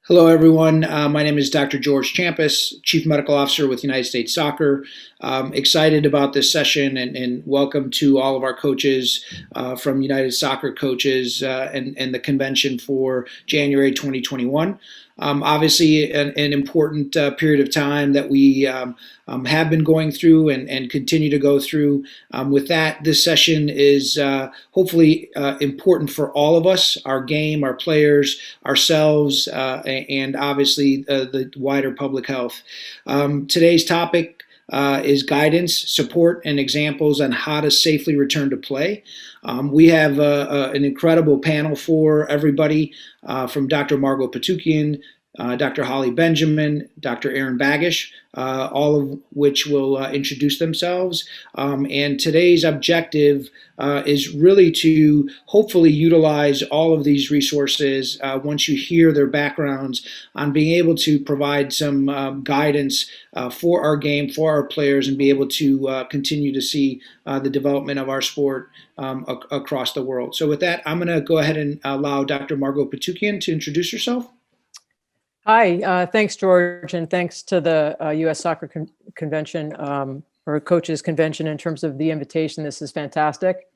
Hello, everyone. My name is Dr. George Champus, Chief Medical Officer with United States Soccer. Excited about this session and welcome to all of our coaches from United Soccer Coaches and the convention for January 2021. Obviously, an important period of time that we have been going through and continue to go through. With that, this session is hopefully important for all of us, our game, our players, ourselves, and obviously the wider public health. Today's topic is guidance, support, and examples on how to safely return to play. We have an incredible panel for everybody from Dr. Margot Patukian, Dr. Holly Benjamin, Dr. Aaron Bagish, all of which will introduce themselves. And today's objective is really to hopefully utilize all of these resources once you hear their backgrounds on being able to provide some guidance for our game, for our players, and be able to continue to see the development of our sport across the world. So with that, I'm going to go ahead and allow Dr. Margot Patukian to introduce herself. Hi, thanks, George, and thanks to the U.S. Soccer Convention or Coaches Convention in terms of the invitation. This is fantastic.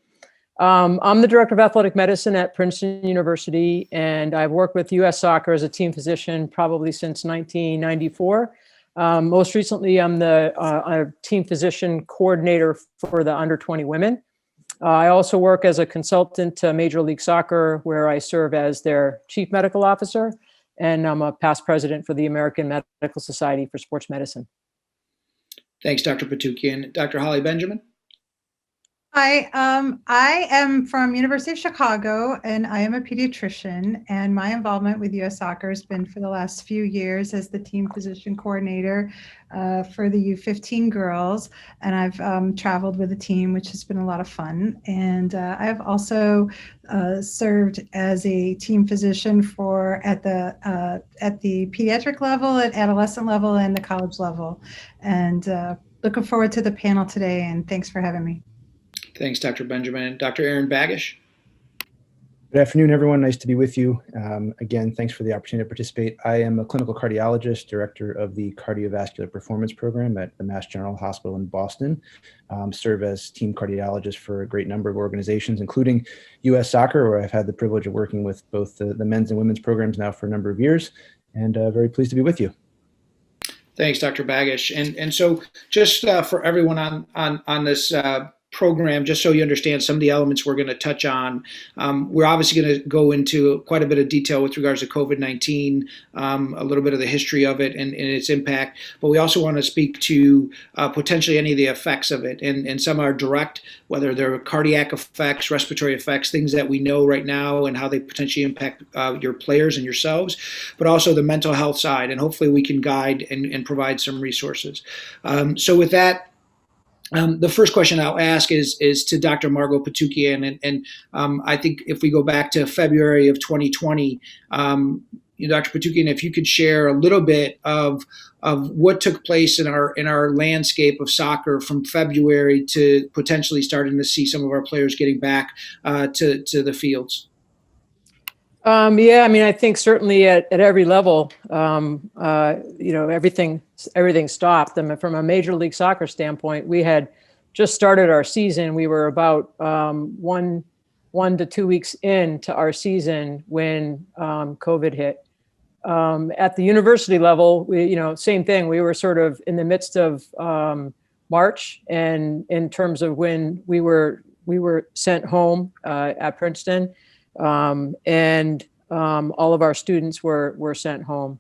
I'm the Director of Athletic Medicine at Princeton University, and I've worked with U.S. Soccer as a team physician probably since 1994. Most recently, I'm the team physician coordinator for the under-20 women. I also work as a consultant to Major League Soccer, where I serve as their chief medical officer. And I'm a past president for the American Medical Society for Sports Medicine. Thanks, Dr. Patukian. Dr. Holly Benjamin. Hi, I am from University of Chicago, and I am a pediatrician, and my involvement with U.S. Soccer has been for the last few years as the team physician coordinator for the U15 girls, and I've traveled with the team, which has been a lot of fun, and I've also served as a team physician at the pediatric level, at adolescent level, and the college level, and looking forward to the panel today, and thanks for having me. Thanks, Dr. Benjamin. Dr. Aaron Bagish. Good afternoon, everyone. Nice to be with you. Again, thanks for the opportunity to participate. I am a clinical cardiologist, director of the Cardiovascular Performance Program at the Mass General Hospital in Boston. Serve as team cardiologist for a great number of organizations, including U.S. Soccer, where I've had the privilege of working with both the men's and women's programs now for a number of years, and very pleased to be with you. Thanks, Dr. Bagish. And so just for everyone on this program, just so you understand some of the elements we're going to touch on. We're obviously going to go into quite a bit of detail with regards to COVID-19, a little bit of the history of it and its impact, but we also want to speak to potentially any of the effects of it, and some are direct, whether they're cardiac effects, respiratory effects, things that we know right now and how they potentially impact your players and yourselves, but also the mental health side, and hopefully we can guide and provide some resources. So with that, the first question I'll ask is to Dr. Margot Patukian, and I think if we go back to February of 2020, Dr. Patukian, if you could share a little bit of what took place in our landscape of soccer from February to potentially starting to see some of our players getting back to the fields. Yeah, I mean, I think certainly at every level, everything stopped. I mean, from a Major League Soccer standpoint, we had just started our season. We were about 1 to 2 weeks into our season when COVID hit. At the university level, same thing. We were sort of in the midst of March, and in terms of when we were sent home at Princeton. And all of our students were sent home.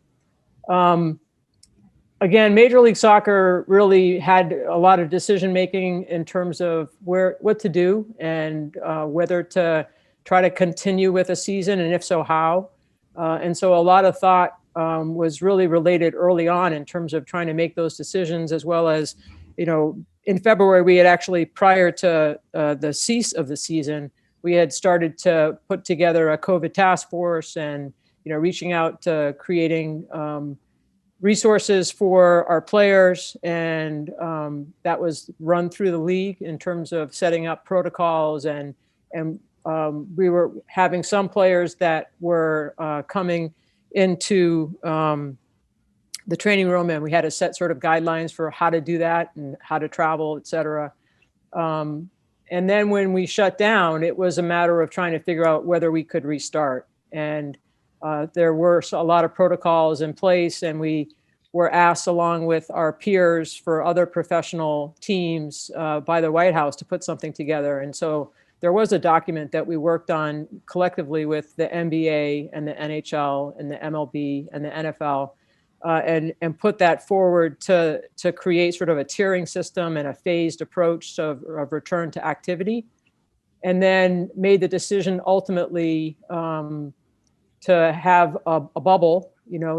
Again, Major League Soccer really had a lot of decision making in terms of what to do and whether to try to continue with a season, and if so, how. And so a lot of thought was really related early on in terms of trying to make those decisions, as well as, in February, we had actually, prior to the cease of the season, we had started to put together a COVID task force and, reaching out to creating resources for our players. And that was run through the league in terms of setting up protocols. And we were having some players that were coming into the training room, and we had to set sort of guidelines for how to do that and how to travel, et cetera. And then when we shut down, it was a matter of trying to figure out whether we could restart. And there were a lot of protocols in place, and we were asked, along with our peers for other professional teams by the White House, to put something together. And so there was a document that we worked on collectively with the NBA and the NHL and the MLB and the NFL, and put that forward to create sort of a tiering system and a phased approach of return to activity, and then made the decision ultimately to have a bubble,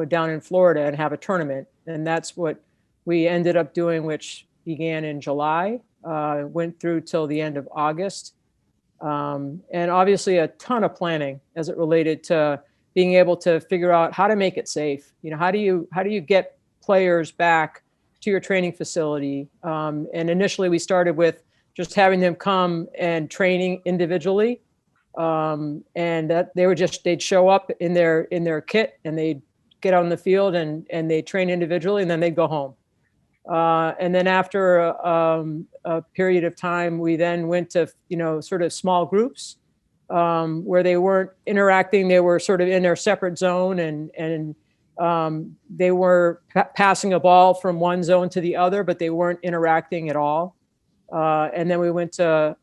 down in Florida and have a tournament. And that's what we ended up doing, which began in July, went through till the end of August. And obviously a ton of planning as it related to being able to figure out how to make it safe. How do you get players back to your training facility? And initially we started with just having them come and training individually. And that they'd show up in their kit, and they'd get on the field and they train individually, and then they'd go home. And then after a period of time, we then went to, sort of small groups, where they weren't interacting. They were sort of in their separate zone, and they were passing a ball from one zone to the other, but they weren't interacting at all. And then we went to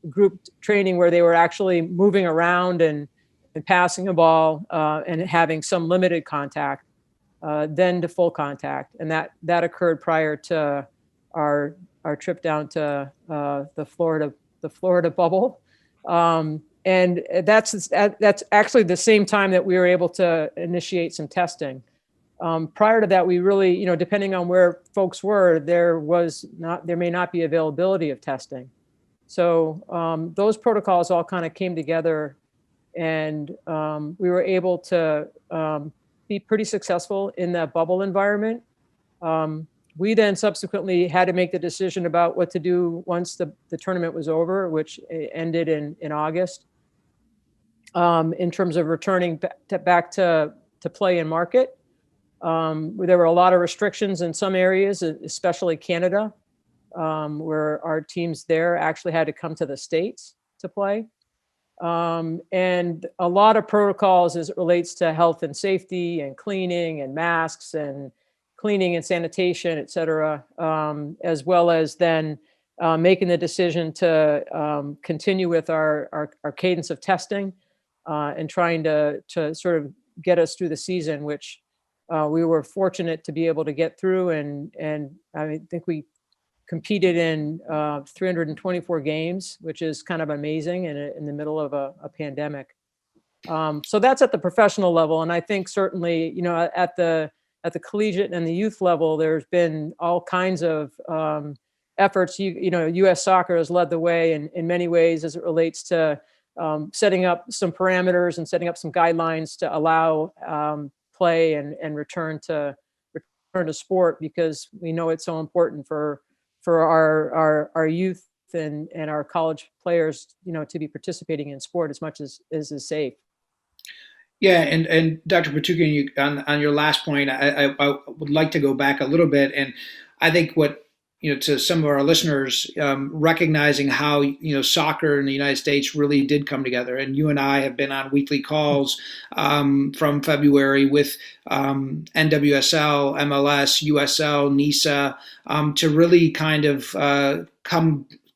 group training where they were actually moving around and passing a ball and having some limited contact, then to full contact. And that occurred prior to our trip down to the Florida bubble. And that's actually the same time that we were able to initiate some testing. Prior to that, we really, depending on where folks were, there may not be availability of testing. So those protocols all kind of came together, and we were able to be pretty successful in that bubble environment. We then subsequently had to make the decision about what to do once the tournament was over, which ended in August, in terms of returning back to play and market. There were a lot of restrictions in some areas, especially Canada, where our teams there actually had to come to the States to play. And a lot of protocols as it relates to health and safety and cleaning and masks and cleaning and sanitation, et cetera, as well as then making the decision to continue with our cadence of testing and trying to sort of get us through the season, which we were fortunate to be able to get through. And I think we competed in 324 games, which is kind of amazing in the middle of a pandemic. So that's at the professional level. And I think certainly, at the collegiate and the youth level, there's been all kinds of efforts. U.S. Soccer has led the way in many ways as it relates to setting up some parameters and setting up some guidelines to allow play and return to sport, because we know it's so important for our youth and our college players, to be participating in sport as much as is safe. Yeah, and Dr. Patukian, on your last point, I would like to go back a little bit, and I think what, to some of our listeners, recognizing how, soccer in the United States really did come together. And you and I have been on weekly calls from February with NWSL, MLS, USL, NISA, to really kind of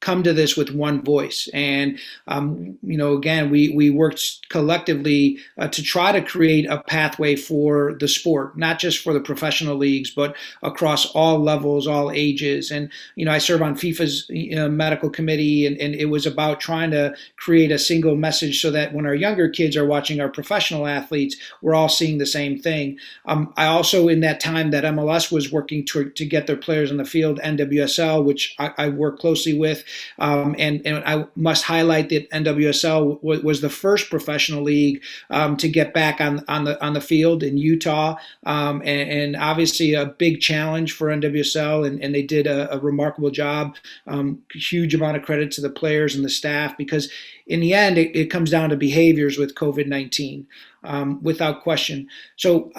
come to this with one voice. And, again, we worked collectively to try to create a pathway for the sport, not just for the professional leagues, but across all levels, all ages. And, I serve on FIFA's medical committee, and it was about trying to create a single message so that when our younger kids are watching our professional athletes, we're all seeing the same thing. I also, in that time that MLS was working to get their players on the field, NWSL, which I work closely with, And I must highlight that NWSL was the first professional league to get back on the field in Utah, and obviously a big challenge for NWSL, and they did a remarkable job. Huge amount of credit to the players and the staff, because in the end, it comes down to behaviors with COVID-19, without question. So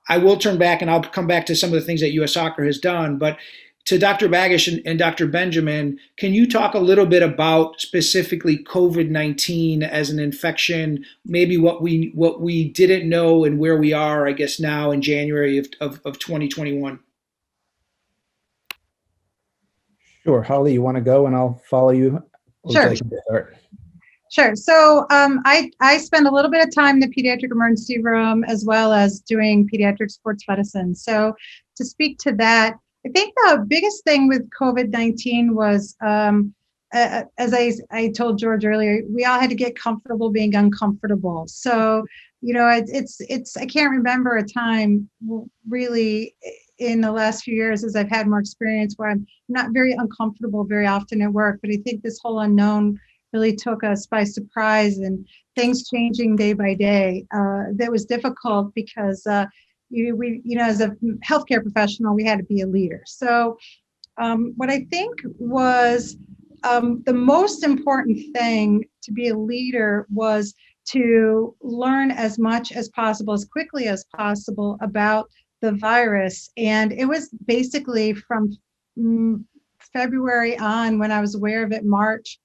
I will turn back, and I'll come back to some of the things that U.S. Soccer has done, but to Dr. Bagish and Dr. Benjamin, can you talk a little bit about specifically COVID-19 as an infection, maybe what we didn't know and where we are, I guess, now in January of 2021? Sure. Holly, you want to go and I'll follow you? Or would you Sure. like me to start? Sure. So I spend a little bit of time in the pediatric emergency room as well as doing pediatric sports medicine. So to speak to that, I think the biggest thing with COVID-19 was, as I told George earlier, we all had to get comfortable being uncomfortable. So, it's I can't remember a time really in the last few years as I've had more experience where I'm not very uncomfortable very often at work, but I think this whole unknown really took us by surprise, and things changing day by day. That was difficult because as a healthcare professional, we had to be a leader. So what I think was the most important thing to be a leader was to learn as much as possible, as quickly as possible about the virus. And it was basically from February on, when I was aware of it, March,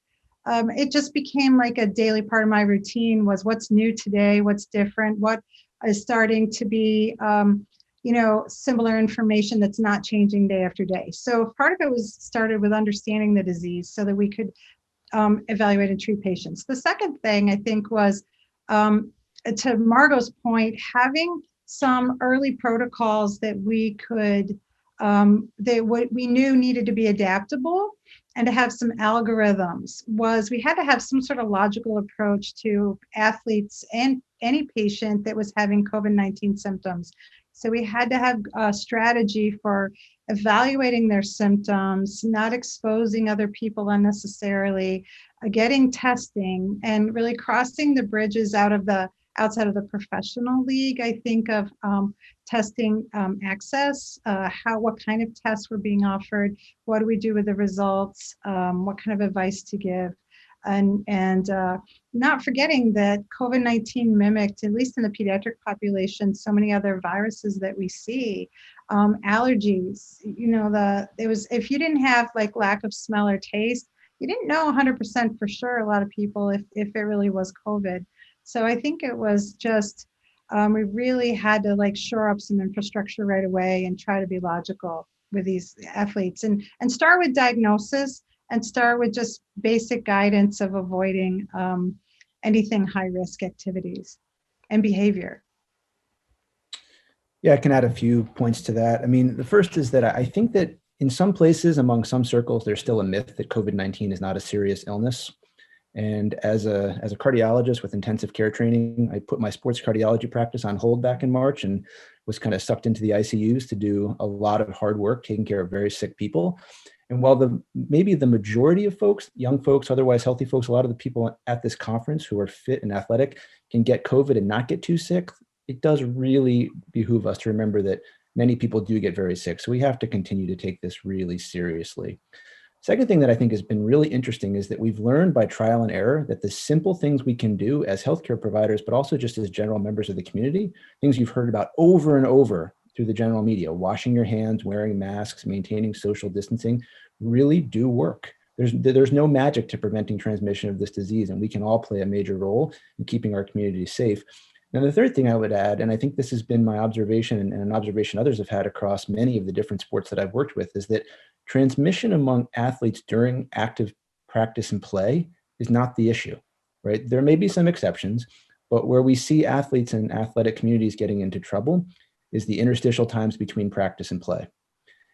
it just became like a daily part of my routine was what's new today, what's different, what is starting to be, similar information that's not changing day after day. So part of it was started with understanding the disease so that we could evaluate and treat patients. The second thing I think was, to Margot's point, having some early protocols that we could, what we knew needed to be adaptable, and to have some algorithms. Was we had to have some sort of logical approach to athletes and any patient that was having COVID-19 symptoms. So we had to have a strategy for evaluating their symptoms, not exposing other people unnecessarily, getting testing, and really crossing the bridges outside of the professional league. I think of testing access, what kind of tests were being offered, what do we do with the results, what kind of advice to give, and not forgetting that COVID-19 mimicked, at least in the pediatric population, so many other viruses that we see. Allergies, if you didn't have like lack of smell or taste, you didn't know 100% for sure, a lot of people, if it really was COVID. So I think it was just, we really had to like shore up some infrastructure right away and try to be logical with these athletes, and start with diagnosis, and start with just basic guidance of avoiding anything high risk activities and behavior. Yeah, I can add a few points to that. I mean, the first is that I think that in some places, among some circles, there's still a myth that COVID-19 is not a serious illness. And as a cardiologist with intensive care training, I put my sports cardiology practice on hold back in March and was kind of sucked into the ICUs to do a lot of hard work taking care of very sick people. And while maybe the majority of folks, young folks, otherwise healthy folks, a lot of the people at this conference who are fit and athletic can get COVID and not get too sick, it does really behoove us to remember that many people do get very sick. So we have to continue to take this really seriously. Second thing that I think has been really interesting is that we've learned by trial and error that the simple things we can do as healthcare providers, but also just as general members of the community, things you've heard about over and over through the general media, washing your hands, wearing masks, maintaining social distancing, really do work. There's no magic to preventing transmission of this disease, and we can all play a major role in keeping our community safe. Now, the third thing I would add, and I think this has been my observation and an observation others have had across many of the different sports that I've worked with, is that transmission among athletes during active practice and play is not the issue, right? There may be some exceptions, but where we see athletes and athletic communities getting into trouble is the interstitial times between practice and play.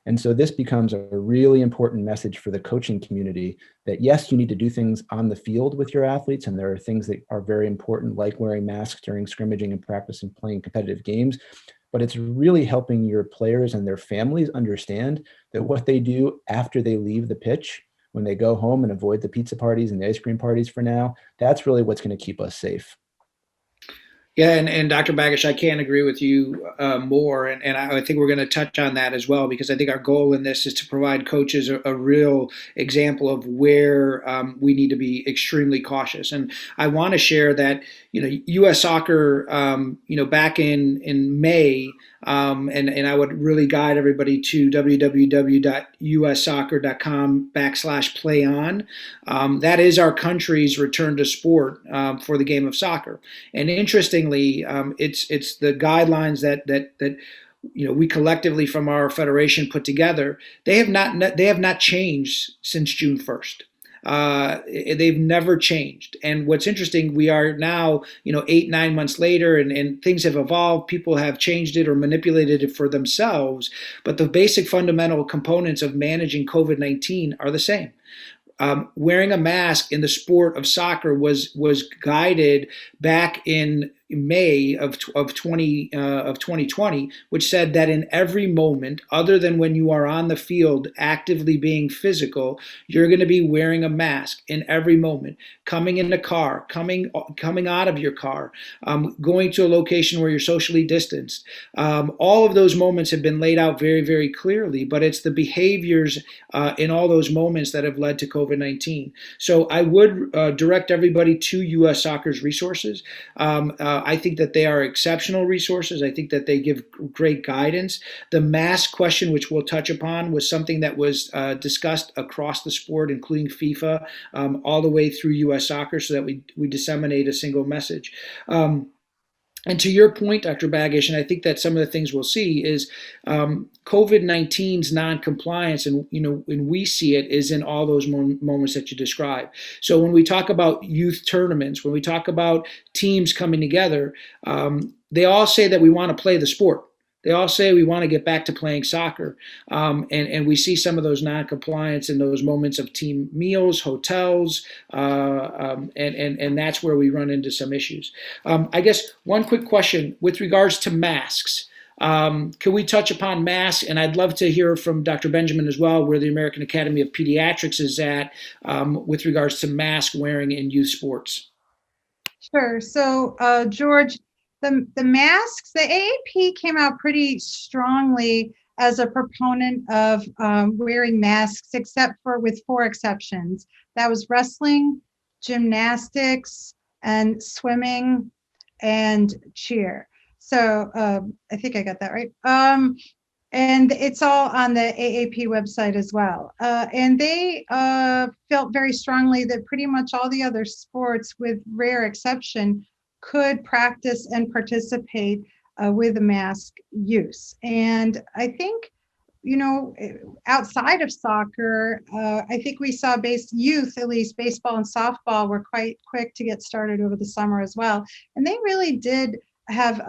And so this becomes a really important message for the coaching community that yes, you need to do things on the field with your athletes, and there are things that are very important, like wearing masks during scrimmaging and practice and playing competitive games, but it's really helping your players and their families understand that what they do after they leave the pitch when they go home and avoid the pizza parties and the ice cream parties for now. That's really what's going to keep us safe. Yeah, and Dr. Bagish, I can't agree with you more, and I think we're going to touch on that as well, because I think our goal in this is to provide coaches a real example of where we need to be extremely cautious. And I want to share that, U.S. Soccer, back in May, and I would really guide everybody to www.ussoccer.com/play on. That is our country's return to sport for the game of soccer. And interestingly, it's the guidelines that we collectively from our federation put together. They have not changed since June 1st. They've never changed. And what's interesting, we are now 8-9 months later, and things have evolved. People have changed it or manipulated it for themselves, but the basic fundamental components of managing COVID-19 are the same. Wearing a mask in the sport of soccer was guided back in May of 2020, which said that in every moment, other than when you are on the field actively being physical, you're going to be wearing a mask in every moment. Coming in the car, coming out of your car, going to a location where you're socially distanced. All of those moments have been laid out very, very clearly, but it's the behaviors in all those moments that have led to COVID-19. So I would direct everybody to U.S. Soccer's resources. I think that they are exceptional resources. I think that they give great guidance. The mask question, which we'll touch upon, was something that was discussed across the sport, including FIFA, all the way through U.S. Soccer, so that we disseminate a single message. And to your point, Dr. Bagish, and I think that some of the things we'll see is COVID-19's non-compliance, and we see it is in all those moments that you describe. So when we talk about youth tournaments, when we talk about teams coming together, they all say that we want to play the sport. They all say we want to get back to playing soccer, and we see some of those non-compliance in those moments of team meals, hotels, and that's where we run into some issues. I guess one quick question with regards to masks. Can we touch upon masks? And I'd love to hear from Dr. Benjamin as well, where the American Academy of Pediatrics is at with regards to mask wearing in youth sports. Sure. So, George, the masks, the AAP came out pretty strongly as a proponent of wearing masks, except for with 4 exceptions. That was wrestling, gymnastics, and swimming, and cheer. So I think I got that right. And it's all on the AAP website as well. And they felt very strongly that pretty much all the other sports, with rare exception, could practice and participate with a mask use. And I think, outside of soccer, I think we saw youth, at least baseball and softball, were quite quick to get started over the summer as well. And they really did have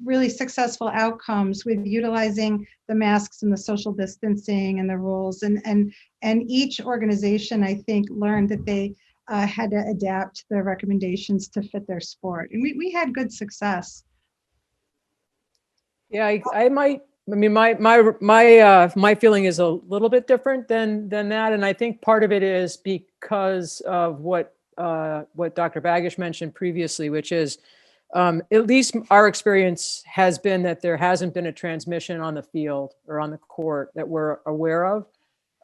really successful outcomes with utilizing the masks and the social distancing and the rules. And each organization, I think, learned that they had to adapt their recommendations to fit their sport. And we had good success. Yeah, my feeling is a little bit different than that. And I think part of it is because of what Dr. Bagish mentioned previously, which is at least our experience has been that there hasn't been a transmission on the field or on the court that we're aware of.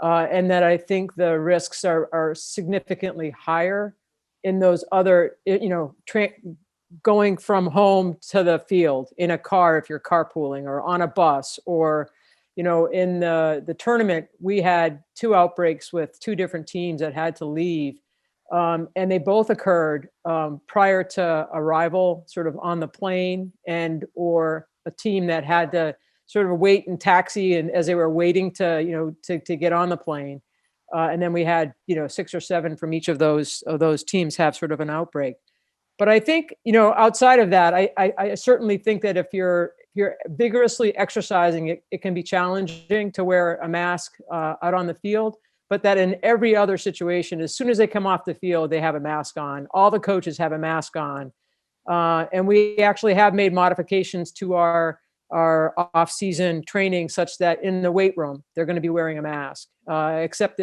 And that I think the risks are significantly higher in those other, going from home to the field in a car, if you're carpooling, or on a bus, or, in the tournament, we had 2 outbreaks with 2 different teams that had to leave. And they both occurred prior to arrival, sort of on the plane, or a team that had to sort of wait in taxi, and as they were waiting to get on the plane. And then we had 6 or 7 from each of those teams have sort of an outbreak. But I think outside of that, I certainly think that if you're vigorously exercising, it can be challenging to wear a mask out on the field. But that in every other situation, as soon as they come off the field, they have a mask on. All the coaches have a mask on. And we actually have made modifications to our our off-season training such that in the weight room they're going to be wearing a mask, except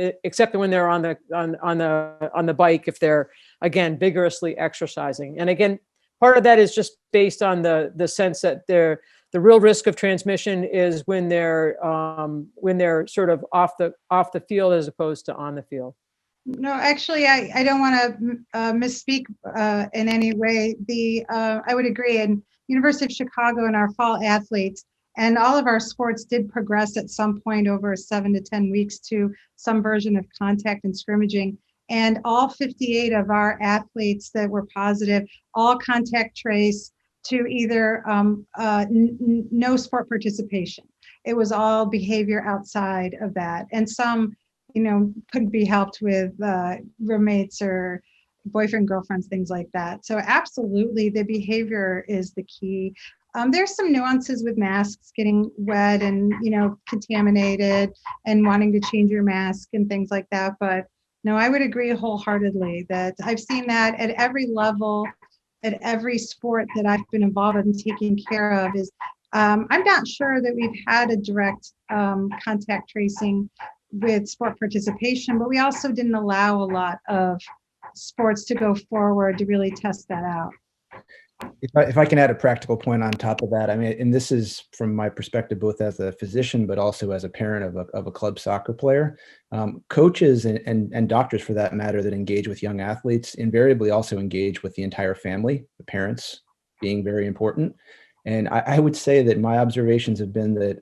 when they're on the bike, if they're again vigorously exercising. And again, part of that is just based on the sense that the real risk of transmission is when they're sort of off the field as opposed to on the field. No, actually, I don't want to misspeak in any way. I would agree. And University of Chicago and our fall athletes and all of our sports did progress at some point over 7 to 10 weeks to some version of contact and scrimmaging. And all 58 of our athletes that were positive, all contact trace to either no sport participation. It was all behavior outside of that. And some, could be helped with roommates or boyfriend, girlfriends, things like that. So absolutely, the behavior is the key. There's some nuances with masks getting wet and, contaminated and wanting to change your mask and things like that. But no, I would agree wholeheartedly that I've seen that at every level, at every sport that I've been involved in taking care of is, I'm not sure that we've had a direct contact tracing with sport participation, but we also didn't allow a lot of sports to go forward to really test that out. If I can add a practical point on top of that, I mean, and this is from my perspective, both as a physician, but also as a parent of a club soccer player, coaches and doctors for that matter that engage with young athletes invariably also engage with the entire family, the parents being very important. And I would say that my observations have been that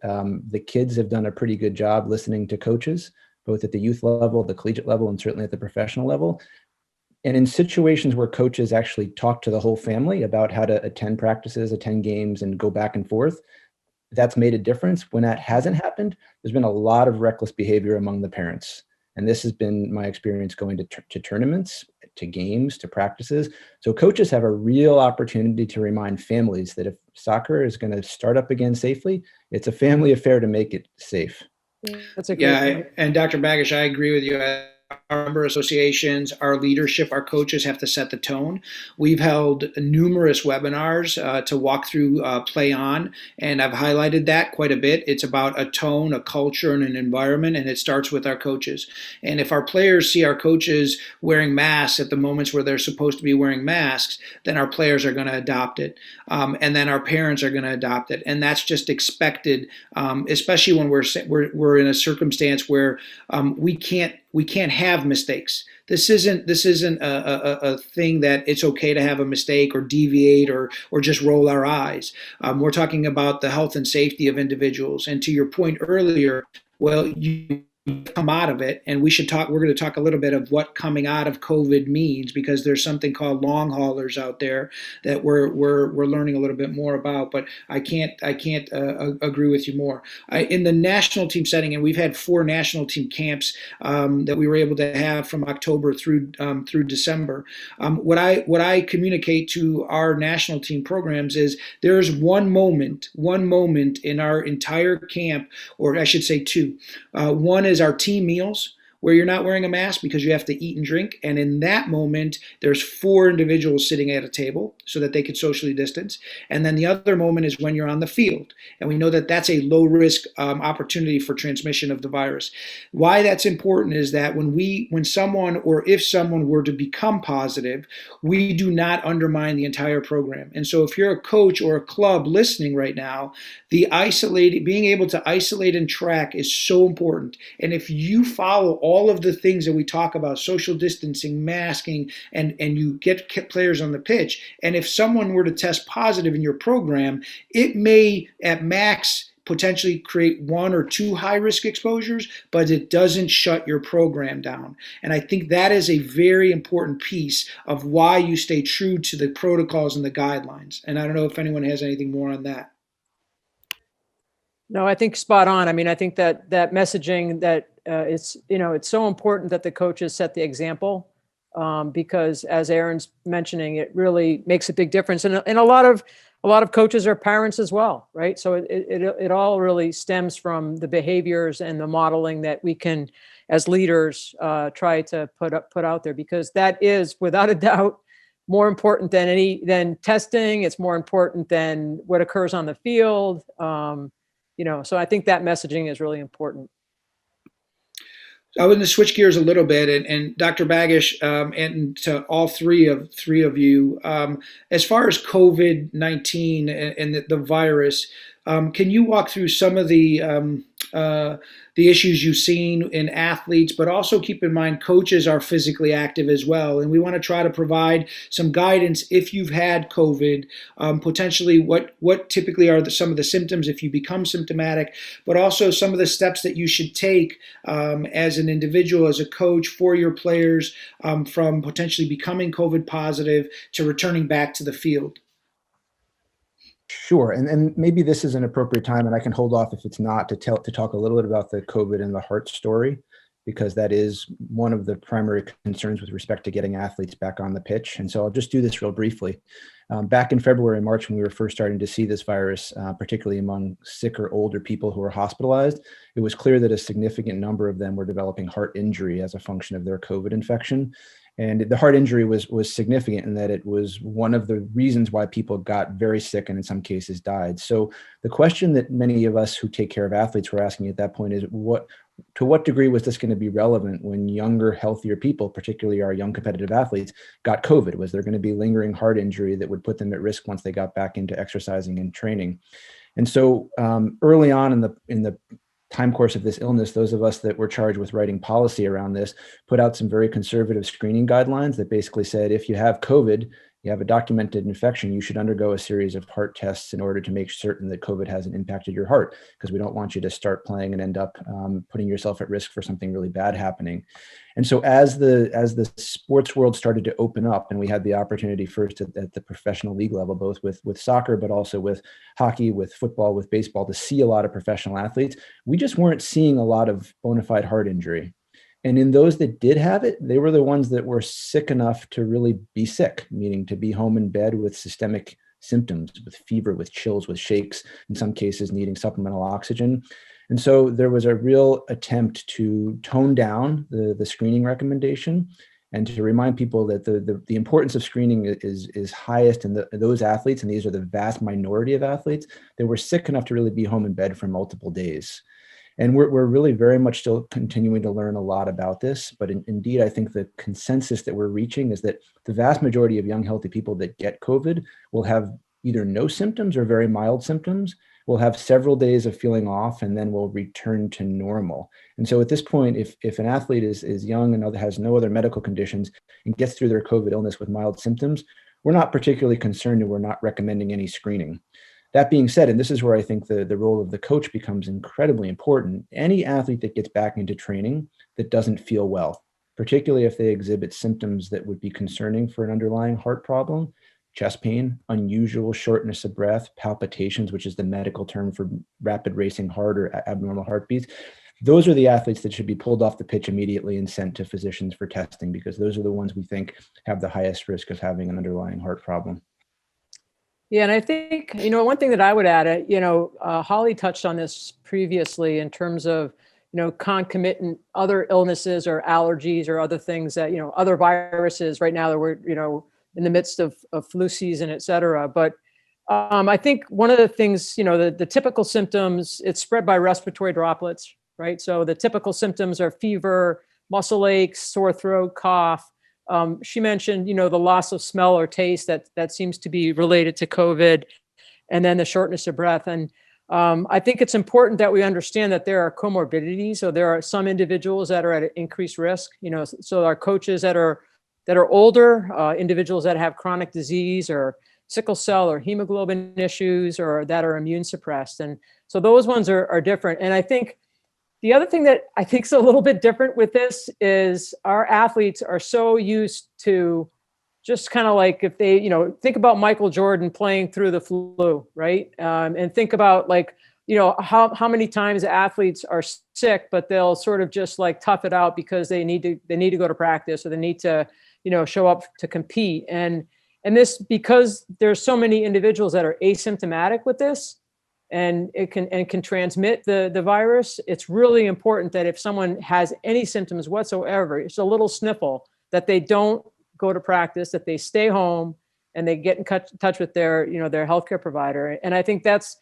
the kids have done a pretty good job listening to coaches, both at the youth level, the collegiate level, and certainly at the professional level. And in situations where coaches actually talk to the whole family about how to attend practices, attend games, and go back and forth, that's made a difference. When that hasn't happened, there's been a lot of reckless behavior among the parents. And this has been my experience going to tournaments, to games, to practices. So coaches have a real opportunity to remind families that if soccer is going to start up again safely, it's a family affair to make it safe. That's a great point. And Dr. Bagish, I agree with you. Our member associations, our leadership, our coaches have to set the tone. We've held numerous webinars to walk through Play On, and I've highlighted that quite a bit. It's about a tone, a culture, and an environment, and it starts with our coaches. And if our players see our coaches wearing masks at the moments where they're supposed to be wearing masks, then our players are going to adopt it. And then our parents are going to adopt it. And that's just expected, especially when we're in a circumstance where we can't have mistakes. This isn't a thing that it's okay to have a mistake or deviate or just roll our eyes. We're talking about the health and safety of individuals. And to your point earlier, well, you come out of it, and we're going to talk a little bit of what coming out of COVID means, because there's something called long haulers out there that we're learning a little bit more about. But I can't agree with you more. In the national team setting, and we've had 4 national team camps that we were able to have from October through December. What I communicate to our national team programs is there's one moment in our entire camp, or I should say 2. One is our team meals, where you're not wearing a mask because you have to eat and drink. And in that moment, there's 4 individuals sitting at a table so that they can socially distance. And then the other moment is when you're on the field. And we know that that's a low risk opportunity for transmission of the virus. Why that's important is that when someone, or if someone were to become positive, we do not undermine the entire program. And so if you're a coach or a club listening right now, being able to isolate and track is so important. And if you follow all of the things that we talk about, social distancing, masking, and you get players on the pitch, and if someone were to test positive in your program, it may at max potentially create 1 or 2 high-risk exposures, but it doesn't shut your program down. And I think that is a very important piece of why you stay true to the protocols and the guidelines. And I don't know if anyone has anything more on that. No, I think spot on. I mean, I think that messaging that it's so important that the coaches set the example, because as Aaron's mentioning, it really makes a big difference. And a lot of coaches are parents as well, right? So it all really stems from the behaviors and the modeling that we can, as leaders, try to put out there, because that is without a doubt more important than testing. It's more important than what occurs on the field. So I think that messaging is really important. I want to switch gears a little bit, and Dr. Bagish, and to all three of you, as far as COVID-19 and the virus, can you walk through some of the issues you've seen in athletes, but also keep in mind coaches are physically active as well, and we want to try to provide some guidance if you've had COVID, potentially what typically are some of the symptoms if you become symptomatic, but also some of the steps that you should take as an individual, as a coach for your players, from potentially becoming COVID positive to returning back to the field. Sure, and maybe this is an appropriate time, and I can hold off if it's not to talk a little bit about the COVID and the heart story, because that is one of the primary concerns with respect to getting athletes back on the pitch. And so I'll just do this real briefly. Back in February and March, when we were first starting to see this virus, particularly among sicker, older people who were hospitalized, it was clear that a significant number of them were developing heart injury as a function of their COVID infection. And the heart injury was significant in that it was one of the reasons why people got very sick and in some cases died. So the question that many of us who take care of athletes were asking at that point is, to what degree was this going to be relevant when younger, healthier people, particularly our young competitive athletes, got COVID? Was there going to be lingering heart injury that would put them at risk once they got back into exercising and training? And so early on in the time course of this illness, those of us that were charged with writing policy around this put out some very conservative screening guidelines that basically said, if you have COVID, you have a documented infection, you should undergo a series of heart tests in order to make certain that COVID hasn't impacted your heart, because we don't want you to start playing and end up putting yourself at risk for something really bad happening. And so as the sports world started to open up, and we had the opportunity first at the professional league level, both with soccer, but also with hockey, with football, with baseball, to see a lot of professional athletes, we just weren't seeing a lot of bona fide heart injury. And in those that did have it, they were the ones that were sick enough to really be sick, meaning to be home in bed with systemic symptoms, with fever, with chills, with shakes, in some cases needing supplemental oxygen. And so there was a real attempt to tone down the screening recommendation and to remind people that the importance of screening is highest in those athletes, and these are the vast minority of athletes, that were sick enough to really be home in bed for multiple days. And we're really very much still continuing to learn a lot about this. But indeed, I think the consensus that we're reaching is that the vast majority of young, healthy people that get COVID will have either no symptoms or very mild symptoms, will have several days of feeling off, and then will return to normal. And so at this point, if an athlete is young and has no other medical conditions and gets through their COVID illness with mild symptoms, we're not particularly concerned, and we're not recommending any screening. That being said, and this is where I think the role of the coach becomes incredibly important, any athlete that gets back into training that doesn't feel well, particularly if they exhibit symptoms that would be concerning for an underlying heart problem, chest pain, unusual shortness of breath, palpitations, which is the medical term for rapid racing heart or abnormal heartbeats, those are the athletes that should be pulled off the pitch immediately and sent to physicians for testing, because those are the ones we think have the highest risk of having an underlying heart problem. Yeah, and I think, one thing that I would add, Holly touched on this previously in terms of, concomitant other illnesses or allergies or other things that, other viruses right now that we're, in the midst of flu season, et cetera. But I think one of the things, the typical symptoms, it's spread by respiratory droplets, right? So the typical symptoms are fever, muscle aches, sore throat, cough. She mentioned, the loss of smell or taste that seems to be related to COVID, and then the shortness of breath. And I think it's important that we understand that there are comorbidities. So there are some individuals that are at increased risk, so our coaches that are older, individuals that have chronic disease or sickle cell or hemoglobin issues, or that are immune suppressed. And so those ones are different. And I think the other thing that I think is a little bit different with this is our athletes are so used to just kind of like, if they, think about Michael Jordan playing through the flu, right? And think about how many times athletes are sick, but they'll sort of just like tough it out because they need to go to practice, or they need to, show up to compete. And this, because there's so many individuals that are asymptomatic with this, and it can transmit the virus, it's really important that if someone has any symptoms whatsoever, it's a little sniffle, that they don't go to practice, that they stay home and they get in touch with their, their healthcare provider. And I think that's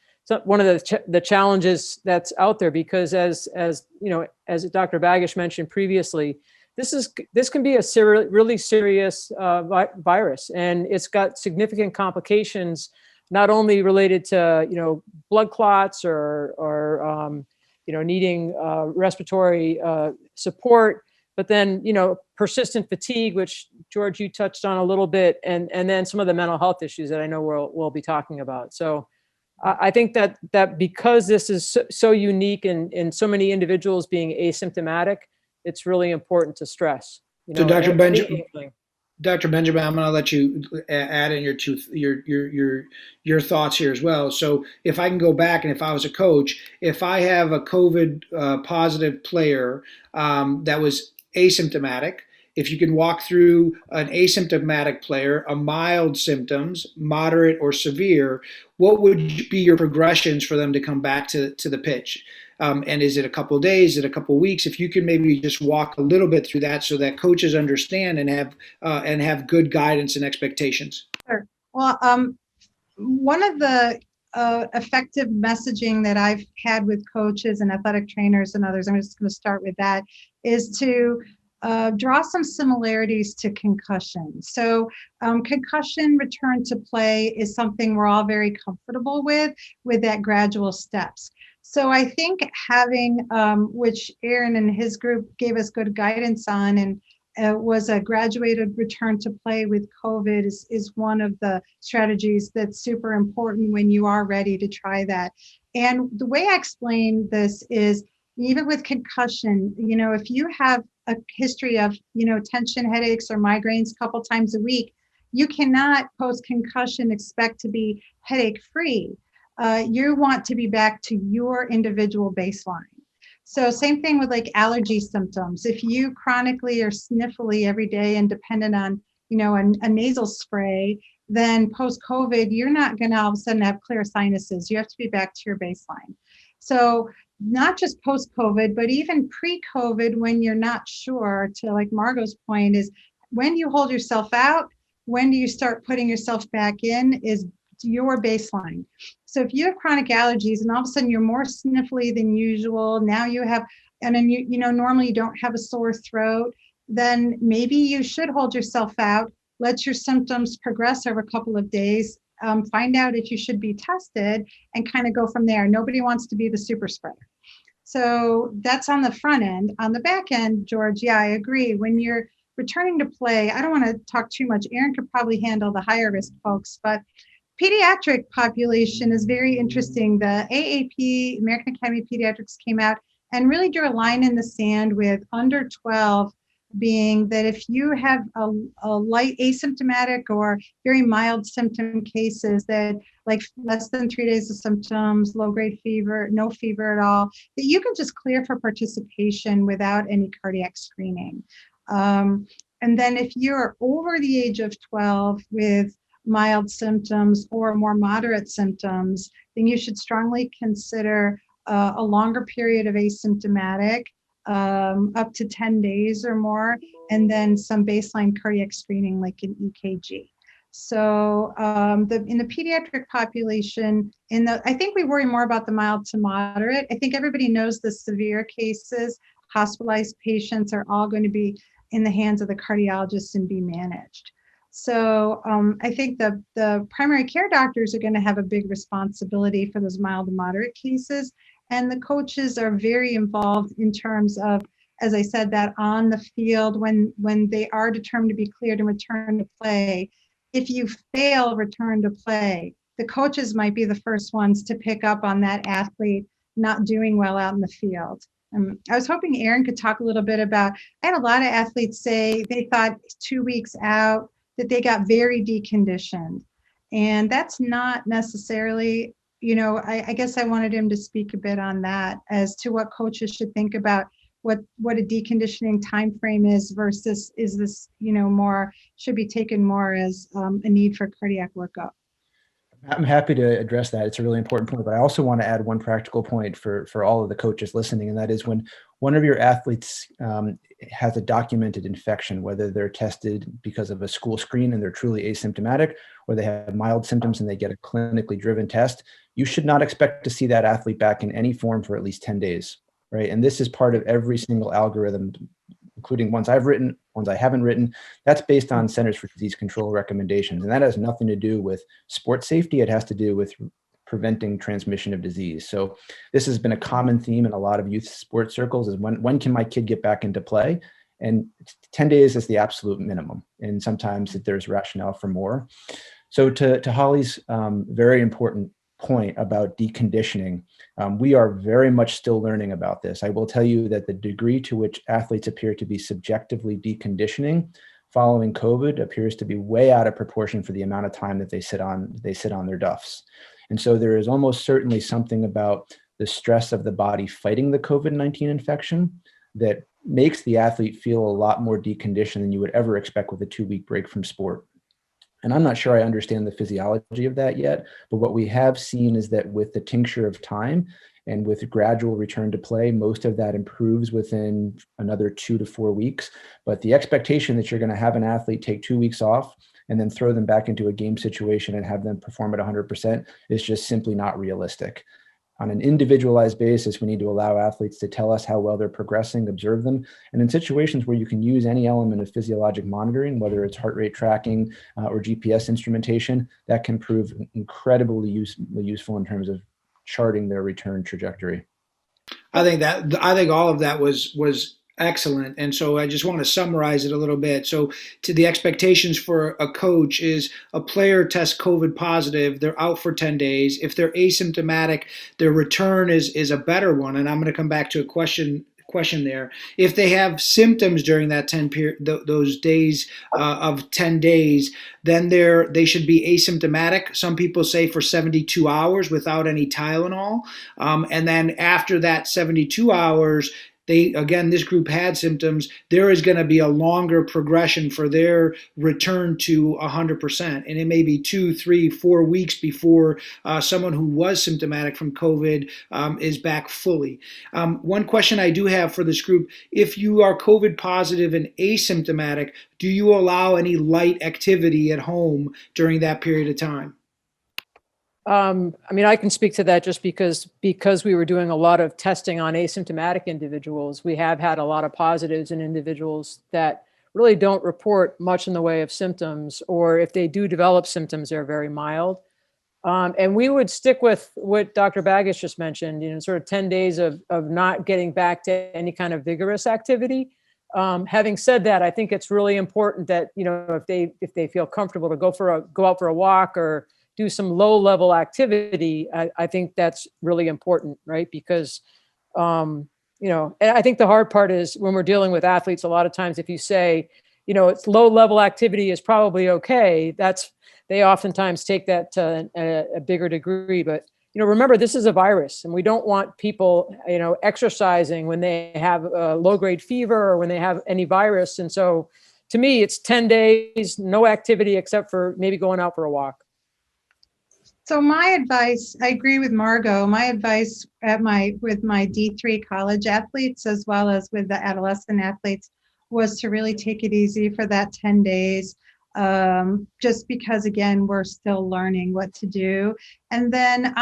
one of the challenges that's out there, because as Dr. Bagish mentioned previously, this can be a really serious virus, and it's got significant complications, not only related to blood clots or needing respiratory support, but then persistent fatigue, which George, you touched on a little bit, and then some of the mental health issues that I know we'll be talking about. So I think that because this is so unique and so many individuals being asymptomatic, it's really important to stress. So Dr. Benjamin, I'm going to let you add in your thoughts here as well. So if I can go back, and if I was a coach, if I have a COVID positive player that was asymptomatic, if you can walk through an asymptomatic player, a mild symptoms, moderate or severe, what would be your progressions for them to come back to the pitch? And is it a couple of days? Is it a couple of weeks? If you can maybe just walk a little bit through that so that coaches understand and have good guidance and expectations. Sure. Well, one of the effective messaging that I've had with coaches and athletic trainers and others, I'm just going to start with that, is to draw some similarities to concussion. So concussion return to play is something we're all very comfortable with that gradual steps. So I think having, which Aaron and his group gave us good guidance on, and was a graduated return to play with COVID is one of the strategies that's super important when you are ready to try that. And the way I explain this is, even with concussion, if you have a history of, tension headaches or migraines a couple times a week, you cannot post-concussion expect to be headache free. You want to be back to your individual baseline. So same thing with like allergy symptoms. If you chronically are sniffly every day and dependent on, a nasal spray, then post-COVID, you're not going to all of a sudden have clear sinuses. You have to be back to your baseline. So not just post-COVID, but even pre-COVID, when you're not sure, to like Margot's point, is when do you hold yourself out? When do you start putting yourself back in is your baseline. So if you have chronic allergies and all of a sudden you're more sniffly than usual, now you have, and then normally you don't have a sore throat, then maybe you should hold yourself out, let your symptoms progress over a couple of days, find out if you should be tested, and kind of go from there. Nobody wants to be the super spreader. So that's on the front end. On the back end, George, yeah, I agree. When you're returning to play, I don't want to talk too much. Aaron could probably handle the higher risk folks, but pediatric population is very interesting. The AAP, American Academy of Pediatrics, came out and really drew a line in the sand with under 12 being that if you have a light asymptomatic or very mild symptom cases, that like less than 3 days of symptoms, low grade fever, no fever at all, that you can just clear for participation without any cardiac screening. And then if you're over the age of 12 with mild symptoms or more moderate symptoms, then you should strongly consider a longer period of asymptomatic, up to 10 days or more, and then some baseline cardiac screening like an EKG. So in the pediatric population, I think we worry more about the mild to moderate. I think everybody knows the severe cases, hospitalized patients are all going to be in the hands of the cardiologists and be managed. So I think the primary care doctors are going to have a big responsibility for those mild and moderate cases. And the coaches are very involved in terms of, as I said, that on the field, when they are determined to be cleared and return to play, if you fail return to play, the coaches might be the first ones to pick up on that athlete not doing well out in the field. I was hoping Aaron could talk a little bit about, I had a lot of athletes say they thought 2 weeks out that they got very deconditioned. And that's not necessarily, I guess I wanted him to speak a bit on that as to what coaches should think about what a deconditioning time frame is versus is this, more, should be taken more as a need for cardiac workup. I'm happy to address that. It's a really important point, but I also want to add one practical point for all of the coaches listening, and that is when one of your athletes has a documented infection, whether they're tested because of a school screen and they're truly asymptomatic, or they have mild symptoms and they get a clinically driven test, you should not expect to see that athlete back in any form for at least 10 days, right? And this is part of every single algorithm, including ones I've written, ones I haven't written. That's based on Centers for Disease Control recommendations. And that has nothing to do with sports safety. It has to do with preventing transmission of disease. So this has been a common theme in a lot of youth sports circles is when can my kid get back into play? And 10 days is the absolute minimum. And sometimes there's rationale for more. So to Holly's very important point about deconditioning, we are very much still learning about this. I will tell you that the degree to which athletes appear to be subjectively deconditioning following COVID appears to be way out of proportion for the amount of time that they sit on their duffs. And so there is almost certainly something about the stress of the body fighting the COVID-19 infection that makes the athlete feel a lot more deconditioned than you would ever expect with a 2-week break from sport. And I'm not sure I understand the physiology of that yet, but what we have seen is that with the tincture of time and with gradual return to play, most of that improves within another 2 to 4 weeks. But the expectation that you're going to have an athlete take 2 weeks off and then throw them back into a game situation and have them perform at 100% is just simply not realistic. On an individualized basis, we need to allow athletes to tell us how well they're progressing, observe them. And in situations where you can use any element of physiologic monitoring, whether it's heart rate tracking or GPS instrumentation, that can prove incredibly useful in terms of charting their return trajectory. I think all of that was excellent. And so I just want to summarize it a little bit. So to the expectations for a coach is a player tests COVID positive, they're out for 10 days. If they're asymptomatic, their return is a better one. And I'm going to come back to a question there. If they have symptoms during that those days of 10 days, then they should be asymptomatic. Some people say for 72 hours without any Tylenol. And then after that 72 hours, this group had symptoms. There is going to be a longer progression for their return to 100%. And it may be 2, 3, 4 weeks before someone who was symptomatic from COVID is back fully. One question I do have for this group, if you are COVID positive and asymptomatic, do you allow any light activity at home during that period of time? I can speak to that just because we were doing a lot of testing on asymptomatic individuals. We have had a lot of positives in individuals that really don't report much in the way of symptoms, or if they do develop symptoms, they're very mild. And we would stick with what Dr. Baggis just mentioned, sort of 10 days of not getting back to any kind of vigorous activity. Having said that, I think it's really important that, if they feel comfortable to go out for a walk or do some low-level activity, I think that's really important, right? Because, and I think the hard part is when we're dealing with athletes, a lot of times if you say, it's low-level activity is probably okay, they oftentimes take that to a bigger degree. But, remember, this is a virus, and we don't want people, exercising when they have a low-grade fever or when they have any virus. And so to me, it's 10 days, no activity except for maybe going out for a walk. So my advice, I agree with Margot. My advice with my D3 college athletes, as well as with the adolescent athletes, was to really take it easy for that 10 days. Just because, again, we're still learning what to do. And then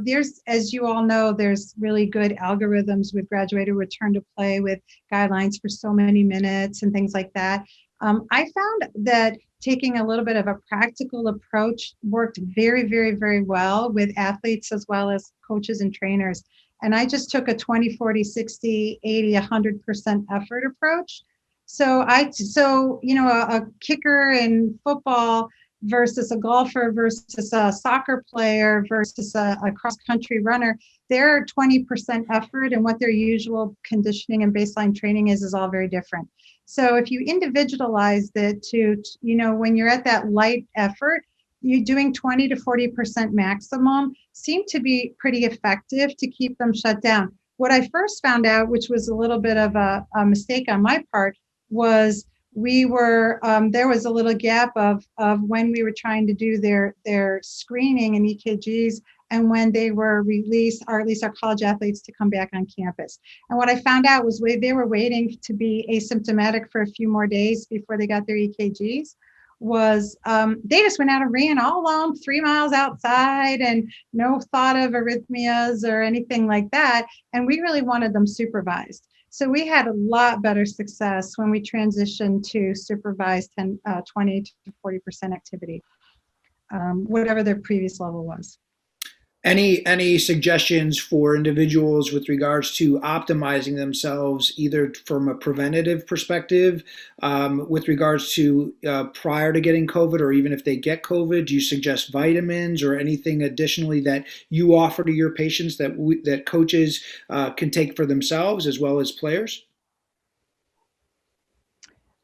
there's, as you all know, there's really good algorithms with graduated return to play with guidelines for so many minutes and things like that. I found that taking a little bit of a practical approach worked very, very, very well with athletes as well as coaches and trainers. And I just took a 20, 40, 60, 80, 100% effort approach. So a kicker in football versus a golfer versus a soccer player versus a cross-country runner, their 20% effort and what their usual conditioning and baseline training is all very different. So if you individualize it to, when you're at that light effort, you're doing 20 to 40% maximum seem to be pretty effective to keep them shut down. What I first found out, which was a little bit of a mistake on my part, was we were there was a little gap of when we were trying to do their screening and EKGs and when they were released, or at least our college athletes, to come back on campus. And what I found out was they were waiting to be asymptomatic for a few more days before they got their EKGs. Was they just went out and ran all alone 3 miles outside and no thought of arrhythmias or anything like that. And we really wanted them supervised. So we had a lot better success when we transitioned to supervised 20 to 40% activity, whatever their previous level was. Any suggestions for individuals with regards to optimizing themselves, either from a preventative perspective, with regards to prior to getting COVID, or even if they get COVID? Do you suggest vitamins or anything additionally that you offer to your patients that coaches can take for themselves as well as players?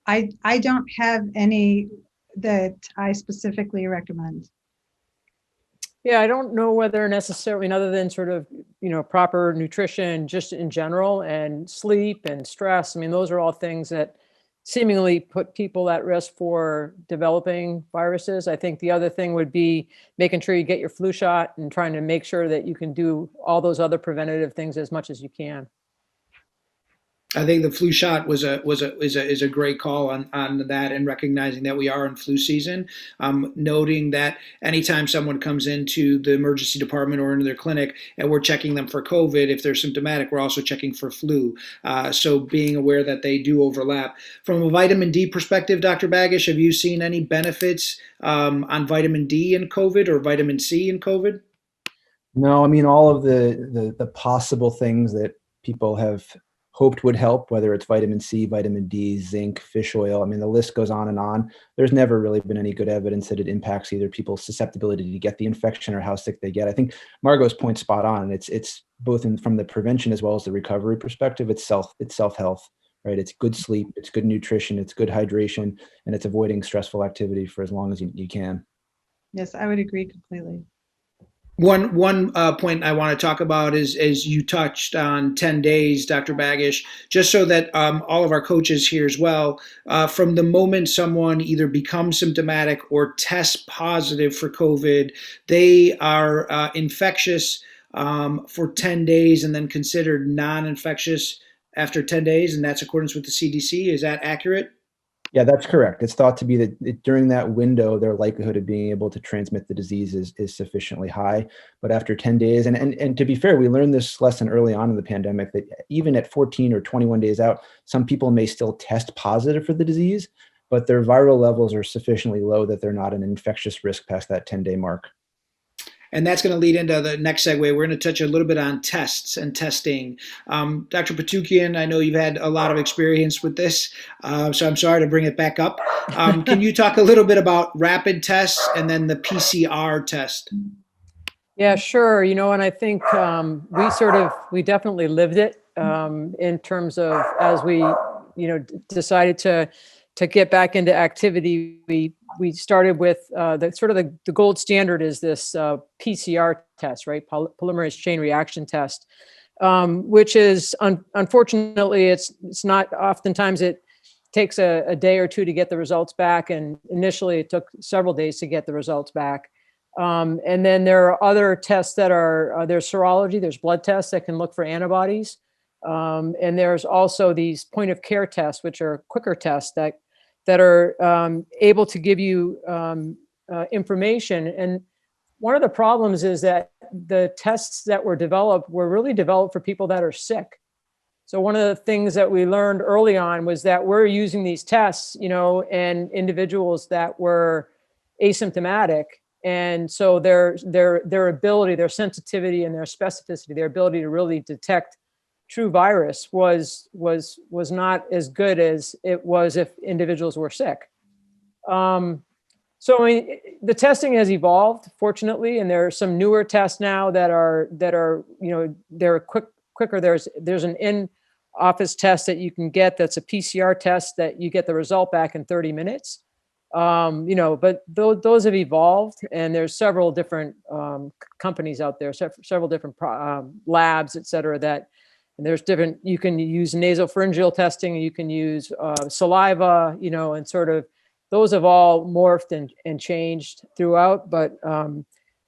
I don't have any that I specifically recommend. Yeah, I don't know whether necessarily, other than sort of, proper nutrition just in general, and sleep and stress. I mean, those are all things that seemingly put people at risk for developing viruses. I think the other thing would be making sure you get your flu shot and trying to make sure that you can do all those other preventative things as much as you can. I think the flu shot is a great call on that, and recognizing that we are in flu season. Noting that anytime someone comes into the emergency department or into their clinic and we're checking them for COVID, if they're symptomatic, we're also checking for flu. So being aware that they do overlap. From a vitamin D perspective, Dr. Bagish, have you seen any benefits on vitamin D in COVID or vitamin C in COVID? No, I mean, all of the possible things that people have hoped would help, whether it's vitamin C, vitamin D, zinc, fish oil. I mean, the list goes on and on. There's never really been any good evidence that it impacts either people's susceptibility to get the infection or how sick they get. I think Margot's point spot on. It's both from the prevention as well as the recovery perspective. It's self-health, right? It's good sleep, it's good nutrition, it's good hydration, and it's avoiding stressful activity for as long as you can. Yes, I would agree completely. One point I want to talk about is you touched on 10 days, Dr. Bagish, just so that all of our coaches here as well, from the moment someone either becomes symptomatic or tests positive for COVID, they are infectious for 10 days and then considered non-infectious after 10 days, and that's accordance with the CDC. Is that accurate? Yeah, that's correct. It's thought to be that during that window, their likelihood of being able to transmit the disease is sufficiently high. But after 10 days, and to be fair, we learned this lesson early on in the pandemic, that even at 14 or 21 days out, some people may still test positive for the disease, but their viral levels are sufficiently low that they're not an infectious risk past that 10-day mark. And that's going to lead into the next segue. We're going to touch a little bit on tests and testing. Dr. Patukian, I know you've had a lot of experience with this, so I'm sorry to bring it back up. Can you talk a little bit about rapid tests and then the PCR test? Yeah, sure. And I think we definitely lived it in terms of, as we, decided to get back into activity. We started with the gold standard is this PCR test, right? Polymerase chain reaction test, which is unfortunately it's not, oftentimes it takes a day or two to get the results back, and initially it took several days to get the results back. And then there are other tests that are there's serology, there's blood tests that can look for antibodies, and there's also these point of care tests, which are quicker tests that are able to give you information. And one of the problems is that the tests that were developed were really developed for people that are sick. So one of the things that we learned early on was that we're using these tests, in individuals that were asymptomatic. And so their ability, their sensitivity, and their specificity, their ability to really detect true virus was not as good as it was if individuals were sick. So the testing has evolved, fortunately, and there are some newer tests now that are they're quicker. There's an in-office test that you can get that's a PCR test that you get the result back in 30 minutes. But those have evolved, and there's several different companies out there, several different labs, et cetera, And there's different, you can use nasopharyngeal testing, you can use saliva, and sort of, those have all morphed and changed throughout. But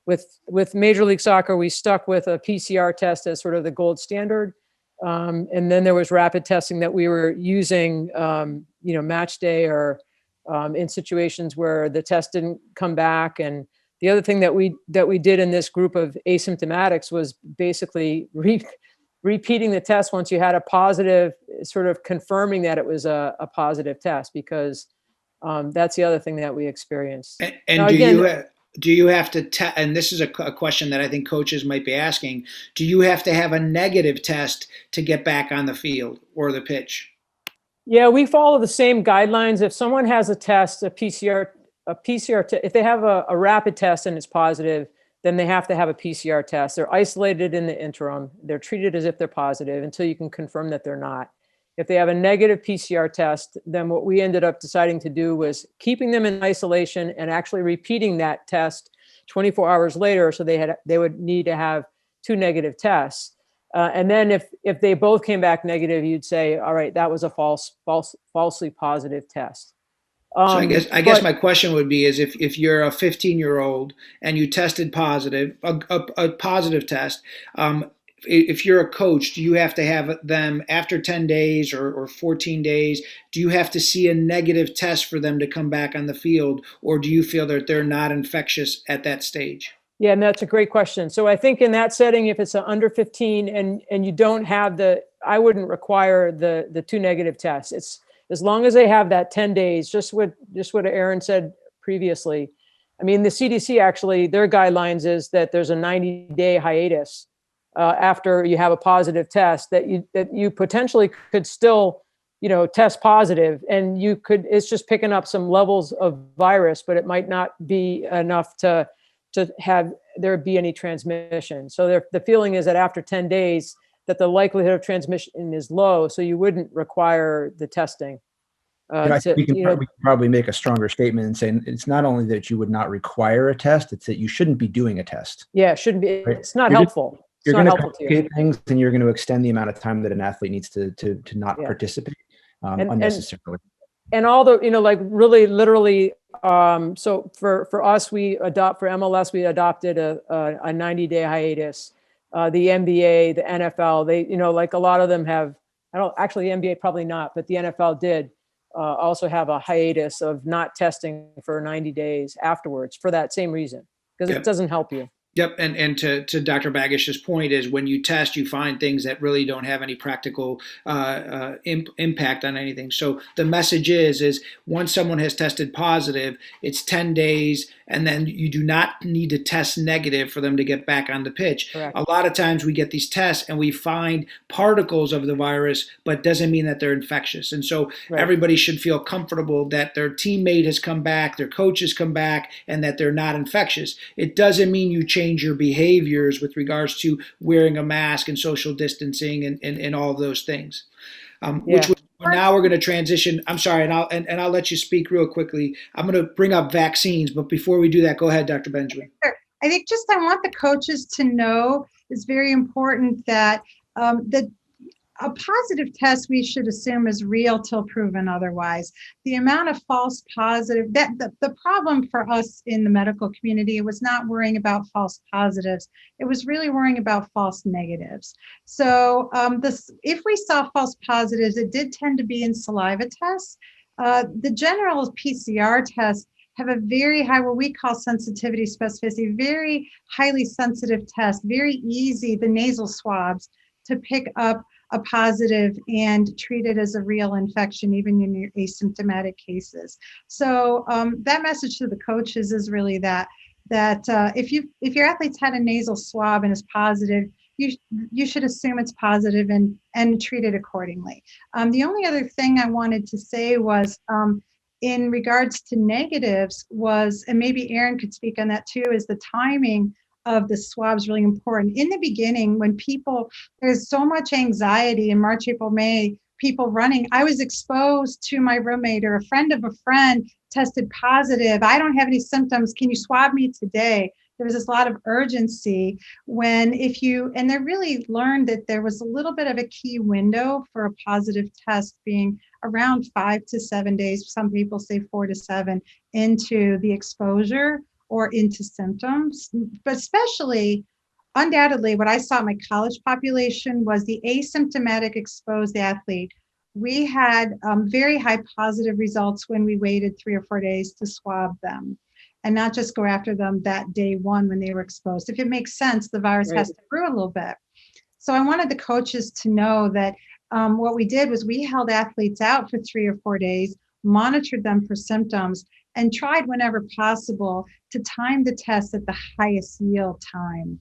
with Major League Soccer, we stuck with a PCR test as sort of the gold standard. And then there was rapid testing that we were using, match day or in situations where the test didn't come back. And the other thing that we did in this group of asymptomatics was basically repeating the test once you had a positive, sort of confirming that it was a positive test, because that's the other thing that we experienced. And now, do you have to test? And this is a question that I think coaches might be asking. Do you have to have a negative test to get back on the field or the pitch? Yeah, we follow the same guidelines. If someone has a test, a PCR, if they have a rapid test and it's positive, then they have to have a PCR test. They're isolated in the interim. They're treated as if they're positive until you can confirm that they're not. If they have a negative PCR test, then what we ended up deciding to do was keeping them in isolation and actually repeating that test 24 hours later. So they would need to have 2 negative tests. And then if they both came back negative, you'd say, all right, that was a falsely positive test. So I guess my question would be is if you're a 15-year-old and you tested positive, a positive test, if you're a coach, do you have to have them after 10 days or 14 days? Do you have to see a negative test for them to come back on the field, or do you feel that they're not infectious at that stage? Yeah, and that's a great question. So I think in that setting, if it's an under 15 and you don't have I wouldn't require the 2 negative tests. It's as long as they have that 10 days, just what Aaron said previously. I mean, the CDC actually, their guidelines is that there's a 90-day hiatus after you have a positive test that you potentially could still, test positive, and it's just picking up some levels of virus, but it might not be enough to have there be any transmission. So the feeling is that after 10 days, that the likelihood of transmission is low, so you wouldn't require the testing. I think we can probably make a stronger statement and say it's not only that you would not require a test, it's that you shouldn't be doing a test. Yeah, it shouldn't be. Right? It's not helpful. You're going to complicate things, and you're going to extend the amount of time that an athlete needs to not participate unnecessarily. And all the, really literally, so for us, for MLS, we adopted a 90-day hiatus. The NBA, the NFL, they, like a lot of them have, the NBA probably not, but the NFL did also have a hiatus of not testing for 90 days afterwards for that same reason, because it doesn't help you. Yep, and to Dr. Bagish's point is when you test, you find things that really don't have any practical impact on anything. So the message is once someone has tested positive, it's 10 days, and then you do not need to test negative for them to get back on the pitch. Correct. A lot of times we get these tests and we find particles of the virus, but doesn't mean that they're infectious. And so everybody should feel comfortable that their teammate has come back, their coach has come back, and that they're not infectious. It doesn't mean you change your behaviors with regards to wearing a mask and social distancing and all of those things. Now we're going to transition. I'm sorry, and I'll let you speak real quickly. I'm going to bring up vaccines, but before we do that, go ahead, Dr. Benjamin. Sure. I think I want the coaches to know it's very important that a positive test we should assume is real till proven otherwise. The amount of false positive, the problem for us in the medical community was not worrying about false positives. It was really worrying about false negatives. So if we saw false positives, it did tend to be in saliva tests. The general PCR tests have a very high, what we call sensitivity specificity, very highly sensitive test, very easy, the nasal swabs, to pick up a positive and treat it as a real infection, even in your asymptomatic cases. So that message to the coaches is really that if your athlete's had a nasal swab and is positive, you should assume it's positive and treat it accordingly. The only other thing I wanted to say was in regards to negatives was, and maybe Aaron could speak on that too, is the timing of the swabs really important. In the beginning, when there's so much anxiety in March, April, May, people running, I was exposed to my roommate or a friend of a friend tested positive. I don't have any symptoms. Can you swab me today? there was this lot of urgency when and they really learned that there was a little bit of a key window for a positive test being around 5 to 7 days. Some people say 4 to 7 into the exposure or into symptoms, but especially undoubtedly what I saw in my college population was the asymptomatic exposed athlete. We had very high positive results when we waited 3 or 4 days to swab them and not just go after them that day one when they were exposed. If it makes sense, the virus has to brew a little bit. So I wanted the coaches to know that what we did was we held athletes out for 3 or 4 days, monitored them for symptoms, and tried whenever possible to time the test at the highest yield time.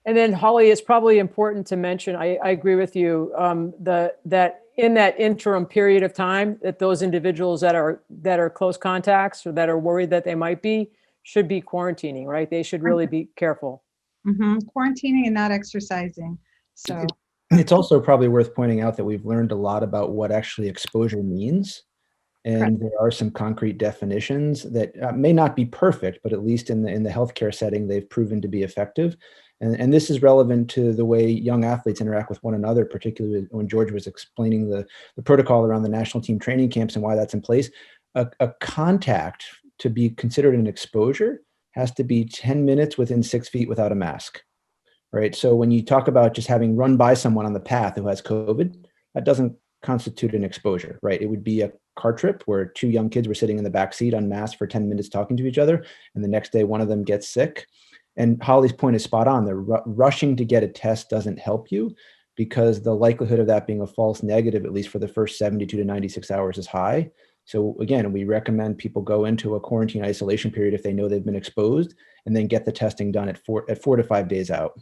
And then, Holly, it's probably important to mention, I agree with you, that in that interim period of time, that those individuals that are close contacts or that are worried that they might be, should be quarantining, right? They should really be careful. Quarantining and not exercising. So it's also probably worth pointing out that we've learned a lot about what actually exposure means. And there are some concrete definitions that may not be perfect, but at least in the healthcare setting, they've proven to be effective. And this is relevant to the way young athletes interact with one another, particularly when George was explaining the protocol around the national team training camps and why that's in place. A contact to be considered an exposure has to be 10 minutes within 6 feet without a mask, right? So when you talk about just having run by someone on the path who has COVID, that doesn't constitute an exposure, right? It would be a car trip where 2 young kids were sitting in the back seat unmasked for 10 minutes talking to each other, and the next day one of them gets sick. And Holly's point is spot on. The rushing to get a test doesn't help you because the likelihood of that being a false negative, at least for the first 72 to 96 hours, is high. So again, we recommend people go into a quarantine isolation period if they know they've been exposed, and then get the testing done at 4 to 5 days out.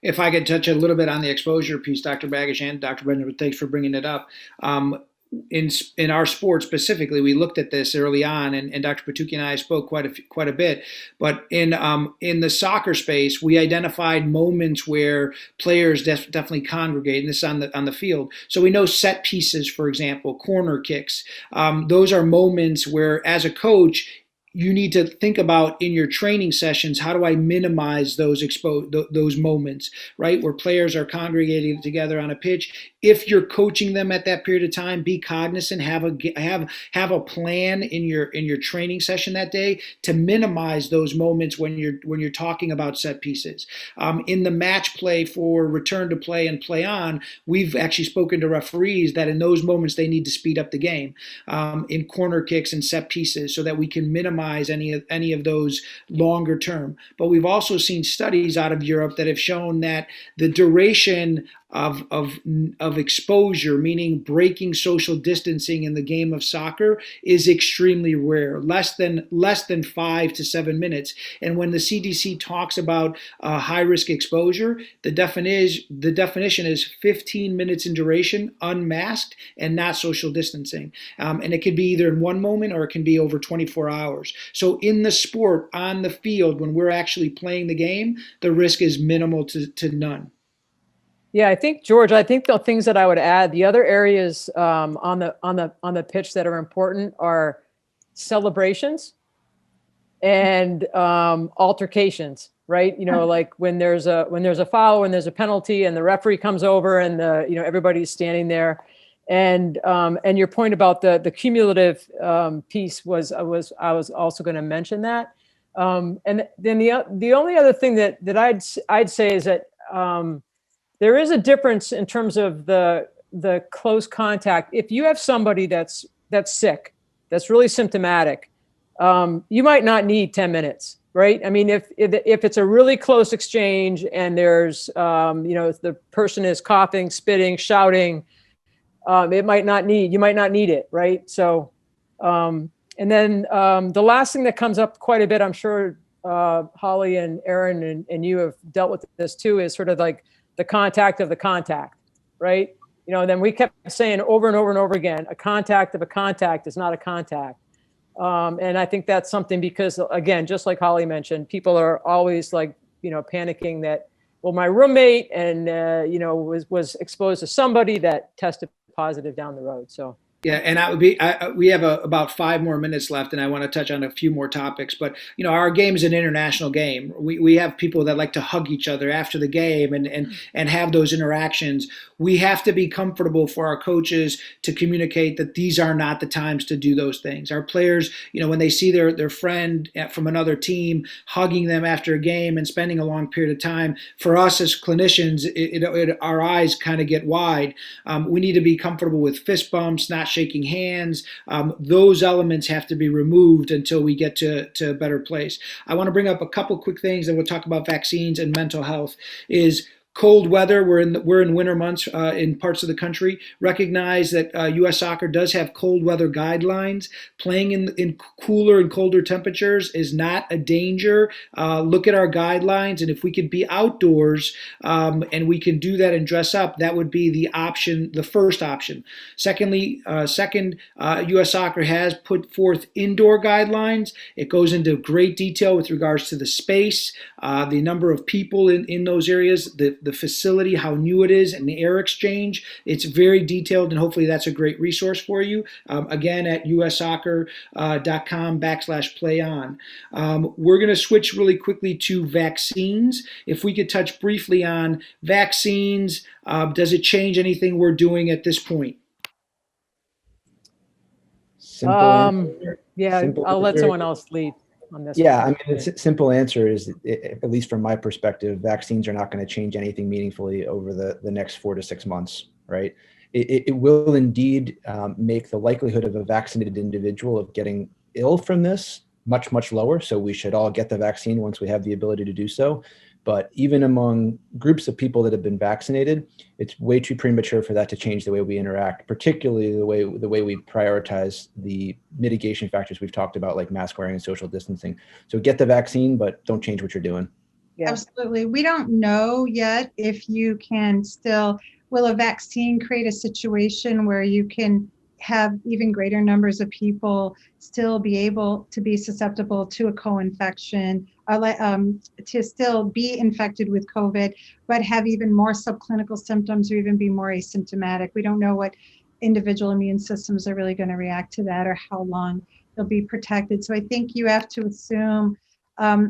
If I could touch a little bit on the exposure piece, Dr. Bagish and Dr. Brendan, thanks for bringing it up. In our sport specifically, we looked at this early on, and Dr. Patuki and I spoke quite a bit. But in the soccer space, we identified moments where players definitely congregate, and this is on the field. So we know set pieces, for example, corner kicks. Those are moments where, as a coach, you need to think about in your training sessions, how do I minimize those moments, right? Where players are congregating together on a pitch. If you're coaching them at that period of time, be cognizant, have a plan in your training session that day to minimize those moments when you're talking about set pieces. In the match play for return to play and play on, we've actually spoken to referees that in those moments they need to speed up the game in corner kicks and set pieces so that we can minimize any of those longer term. But we've also seen studies out of Europe that have shown that the duration of exposure, meaning breaking social distancing in the game of soccer, is extremely rare, less than 5 to 7 minutes. And when the CDC talks about high risk exposure, the definition is 15 minutes in duration, unmasked, and not social distancing. And it could be either in one moment or it can be over 24 hours. So in the sport, on the field, when we're actually playing the game, the risk is minimal to none. Yeah, I think, George, I think the things that I would add, the other areas on the pitch that are important are celebrations and altercations, right? You know, like when there's a foul, when there's a penalty, and the referee comes over, and everybody's standing there, and your point about the cumulative piece was I was also going to mention that, and then the only other thing that I'd say is that there is a difference in terms of the close contact. If you have somebody that's sick, that's really symptomatic, you might not need 10 minutes, right? I mean, if it's a really close exchange and there's, if the person is coughing, spitting, shouting, you might not need it, right? So, and then the last thing that comes up quite a bit, I'm sure Holly and Aaron and you have dealt with this too, is sort of like the contact of the contact, right? Then we kept saying over and over and over again, a contact of a contact is not a contact. And I think that's something because, again, just like Holly mentioned, people are always like, panicking that, well, my roommate and, was exposed to somebody that tested positive down the road. So Yeah, and we have about 5 more minutes left, and I want to touch on a few more topics. But our game is an international game. We have people that like to hug each other after the game and have those interactions. We have to be comfortable for our coaches to communicate that these are not the times to do those things. Our players, when they see their friend from another team hugging them after a game and spending a long period of time, for us as clinicians, our eyes kind of get wide. We need to be comfortable with fist bumps, not shaking hands. Those elements have to be removed until we get to a better place. I want to bring up a couple quick things, and we'll talk about vaccines and mental health. Is cold weather. We're in winter months in parts of the country. Recognize that U.S. Soccer does have cold weather guidelines. Playing in cooler and colder temperatures is not a danger. Look at our guidelines, and if we could be outdoors and we can do that and dress up, that would be the option, the first option. Secondly, U.S. Soccer has put forth indoor guidelines. It goes into great detail with regards to the space, the number of people in those areas, the facility, how new it is, and the air exchange. It's very detailed, and hopefully that's a great resource for you. Again, at ussoccer.com/play on. We're going to switch really quickly to vaccines. If we could touch briefly on vaccines, does it change anything we're doing at this point? I'll let someone else lead on this. Yeah, I mean, the simple answer is, at least from my perspective, vaccines are not going to change anything meaningfully over the next 4 to 6 months, right? It will indeed make the likelihood of a vaccinated individual of getting ill from this much, much lower. So we should all get the vaccine once we have the ability to do so. But even among groups of people that have been vaccinated, it's way too premature for that to change the way we interact, particularly the way we prioritize the mitigation factors we've talked about, like mask wearing and social distancing. So get the vaccine, but don't change what you're doing. Yeah. Absolutely. We don't know yet if you can will a vaccine create a situation where you can have even greater numbers of people still be able to be susceptible to a co-infection, to still be infected with COVID, but have even more subclinical symptoms or even be more asymptomatic. We don't know what individual immune systems are really going to react to that or how long they'll be protected. So I think you have to assume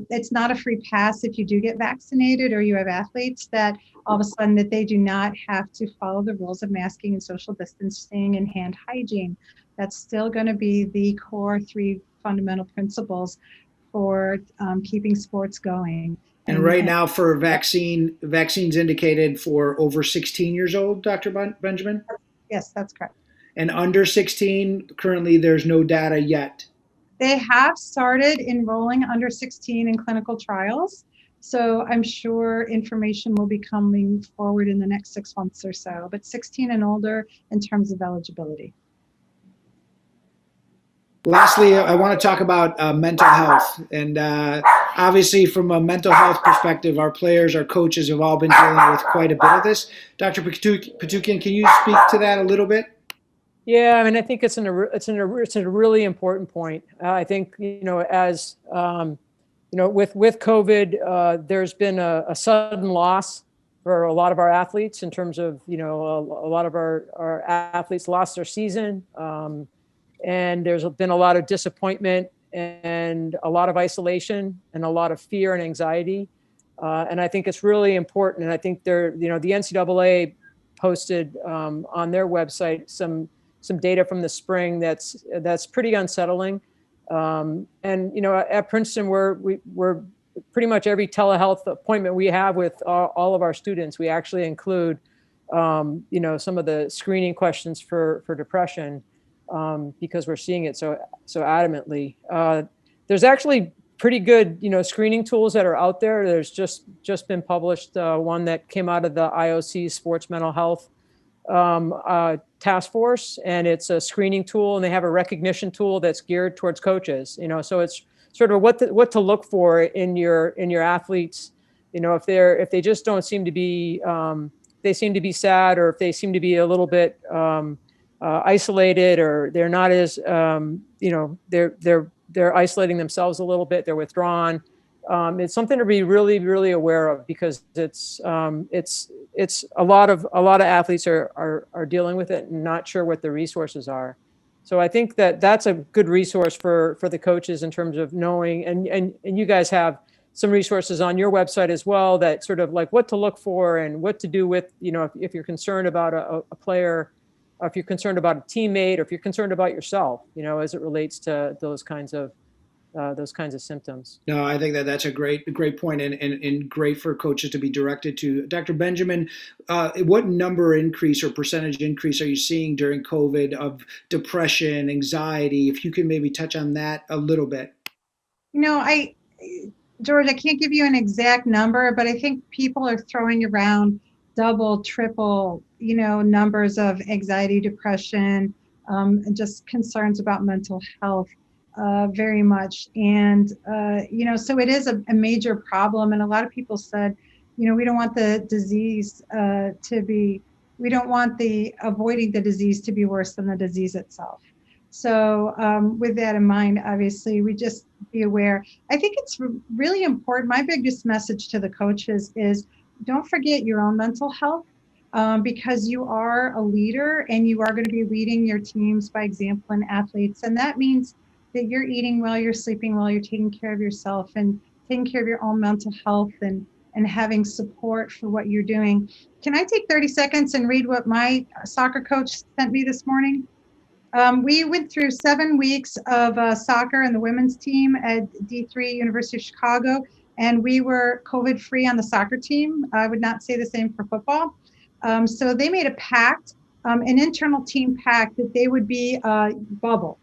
it's not a free pass if you do get vaccinated or you have athletes that all of a sudden that they do not have to follow the rules of masking and social distancing and hand hygiene. That's still going to be the core 3 fundamental principles for keeping sports going. And right now for vaccines indicated for over 16 years old, Dr. Benjamin? Yes, that's correct. And under 16, currently there's no data yet. They have started enrolling under 16 in clinical trials. So I'm sure information will be coming forward in the next 6 months or so, but 16 and older in terms of eligibility. Lastly, I want to talk about mental health. And obviously from a mental health perspective, our players, our coaches have all been dealing with quite a bit of this. Dr. Patukian, can you speak to that a little bit? Yeah, I mean, I think it's a really important point. I think, as with COVID, there's been a sudden loss for a lot of our athletes in terms of, a lot of our athletes lost their season. And there's been a lot of disappointment and a lot of isolation and a lot of fear and anxiety. And I think it's really important. And I think the NCAA posted on their website some data from the spring that's pretty unsettling. And at Princeton, we're pretty much every telehealth appointment we have with all of our students, we actually include some of the screening questions for depression, because we're seeing it so adamantly. There's actually pretty good screening tools that are out there. There's just been published one that came out of the IOC Sports Mental Health task force, and it's a screening tool, and they have a recognition tool that's geared towards coaches. So it's sort of what to look for in your athletes. If they just don't seem to be they seem to be sad, or if they seem to be a little bit isolated, or they're not as they're isolating themselves a little bit, they're withdrawn. it's something to be really, really aware of, because it's a lot of athletes are dealing with it and not sure what the resources are. So I think that's a good resource for the coaches in terms of knowing, and you guys have some resources on your website as well, that sort of like what to look for and what to do with, if you're concerned about a player, or if you're concerned about a teammate, or if you're concerned about yourself, as it relates to those kinds of symptoms. No, I think that's a great point, and great for coaches to be directed to. Dr. Benjamin, what number increase or percentage increase are you seeing during COVID of depression, anxiety? If you can maybe touch on that a little bit. George, I can't give you an exact number, but I think people are throwing around double, triple, numbers of anxiety, depression, and just concerns about mental health, very much. And, so it is a major problem. And a lot of people said, we don't want the disease we don't want avoiding the disease to be worse than the disease itself. So with that in mind, obviously, we just be aware. I think it's really important. My biggest message to the coaches is don't forget your own mental health, because you are a leader and you are going to be leading your teams by example and athletes. And that means that you're eating well, you're sleeping well, you're taking care of yourself and taking care of your own mental health and having support for what you're doing. Can I take 30 seconds and read what my soccer coach sent me this morning? We went through 7 weeks of soccer and the women's team at D3 University of Chicago, and we were COVID-free on the soccer team. I would not say the same for football. So they made a pact, an internal team pact, that they would be bubble.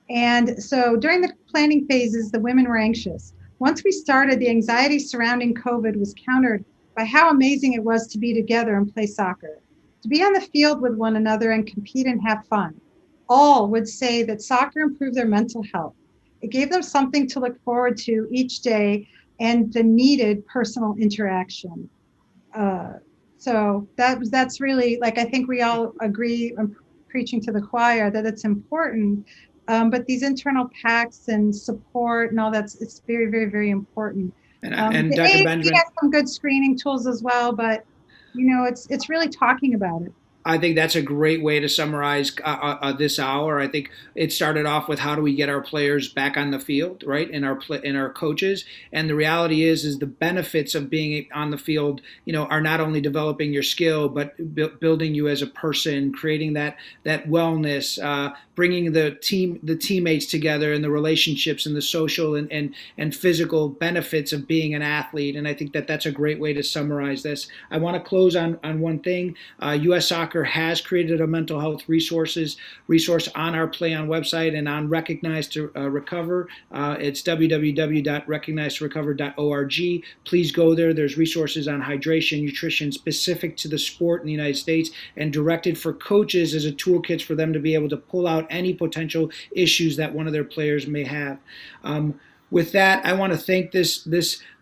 And so during the planning phases, the women were anxious. Once we started, the anxiety surrounding COVID was countered by how amazing it was to be together and play soccer, to be on the field with one another and compete and have fun. All would say that soccer improved their mental health. It gave them something to look forward to each day and the needed personal interaction. So that's really, like, I think we all agree, I'm preaching to the choir, that it's important. But these internal pacts and support and all it's very, very, very important. And the Dr. AAP Benjamin has some good screening tools as well, but it's really talking about it. I think that's a great way to summarize this hour. I think it started off with how do we get our players back on the field, right? And our coaches. And the reality is the benefits of being on the field, are not only developing your skill, but building you as a person, creating that wellness, bringing the teammates together, and the relationships and the social and physical benefits of being an athlete. And I think that's a great way to summarize this. I want to close on one thing. U.S. Soccer has created a mental health resource on our Play On website and on Recognize to Recover. It's www.recognizetorecover.org. Please go there. There's resources on hydration, nutrition specific to the sport in the United States, and directed for coaches as a toolkit for them to be able to pull out any potential issues that one of their players may have. With that, I want to thank this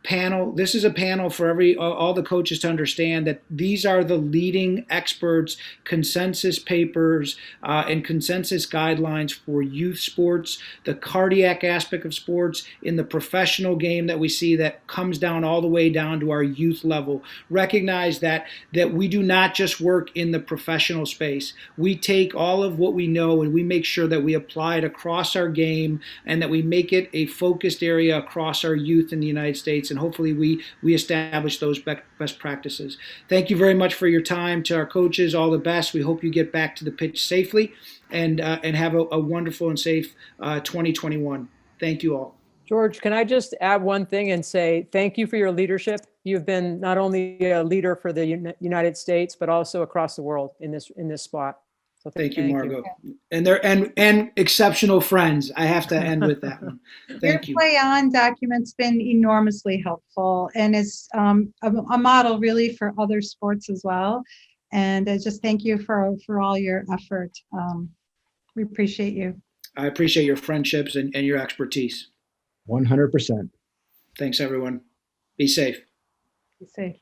panel. This is a panel for all the coaches to understand that these are the leading experts, consensus papers, and consensus guidelines for youth sports, the cardiac aspect of sports, in the professional game that we see that comes down all the way down to our youth level. Recognize that we do not just work in the professional space. We take all of what we know and we make sure that we apply it across our game, and that we make it a focused area across our youth in the United States. And hopefully we establish those best practices. Thank you very much for your time. To our coaches, all the best. We hope you get back to the pitch safely and have a wonderful and safe 2021. Thank you all. George, can I just add one thing and say thank you for your leadership? You've been not only a leader for the United States, but also across the world in this spot. So thank you, Margot. And they're and exceptional friends. I have to end with that one. Thank you. Your Play On document's been enormously helpful, and is a model really for other sports as well. And I just thank you for all your effort. We appreciate you. I appreciate your friendships and your expertise. 100%. Thanks, everyone. Be safe. Be safe.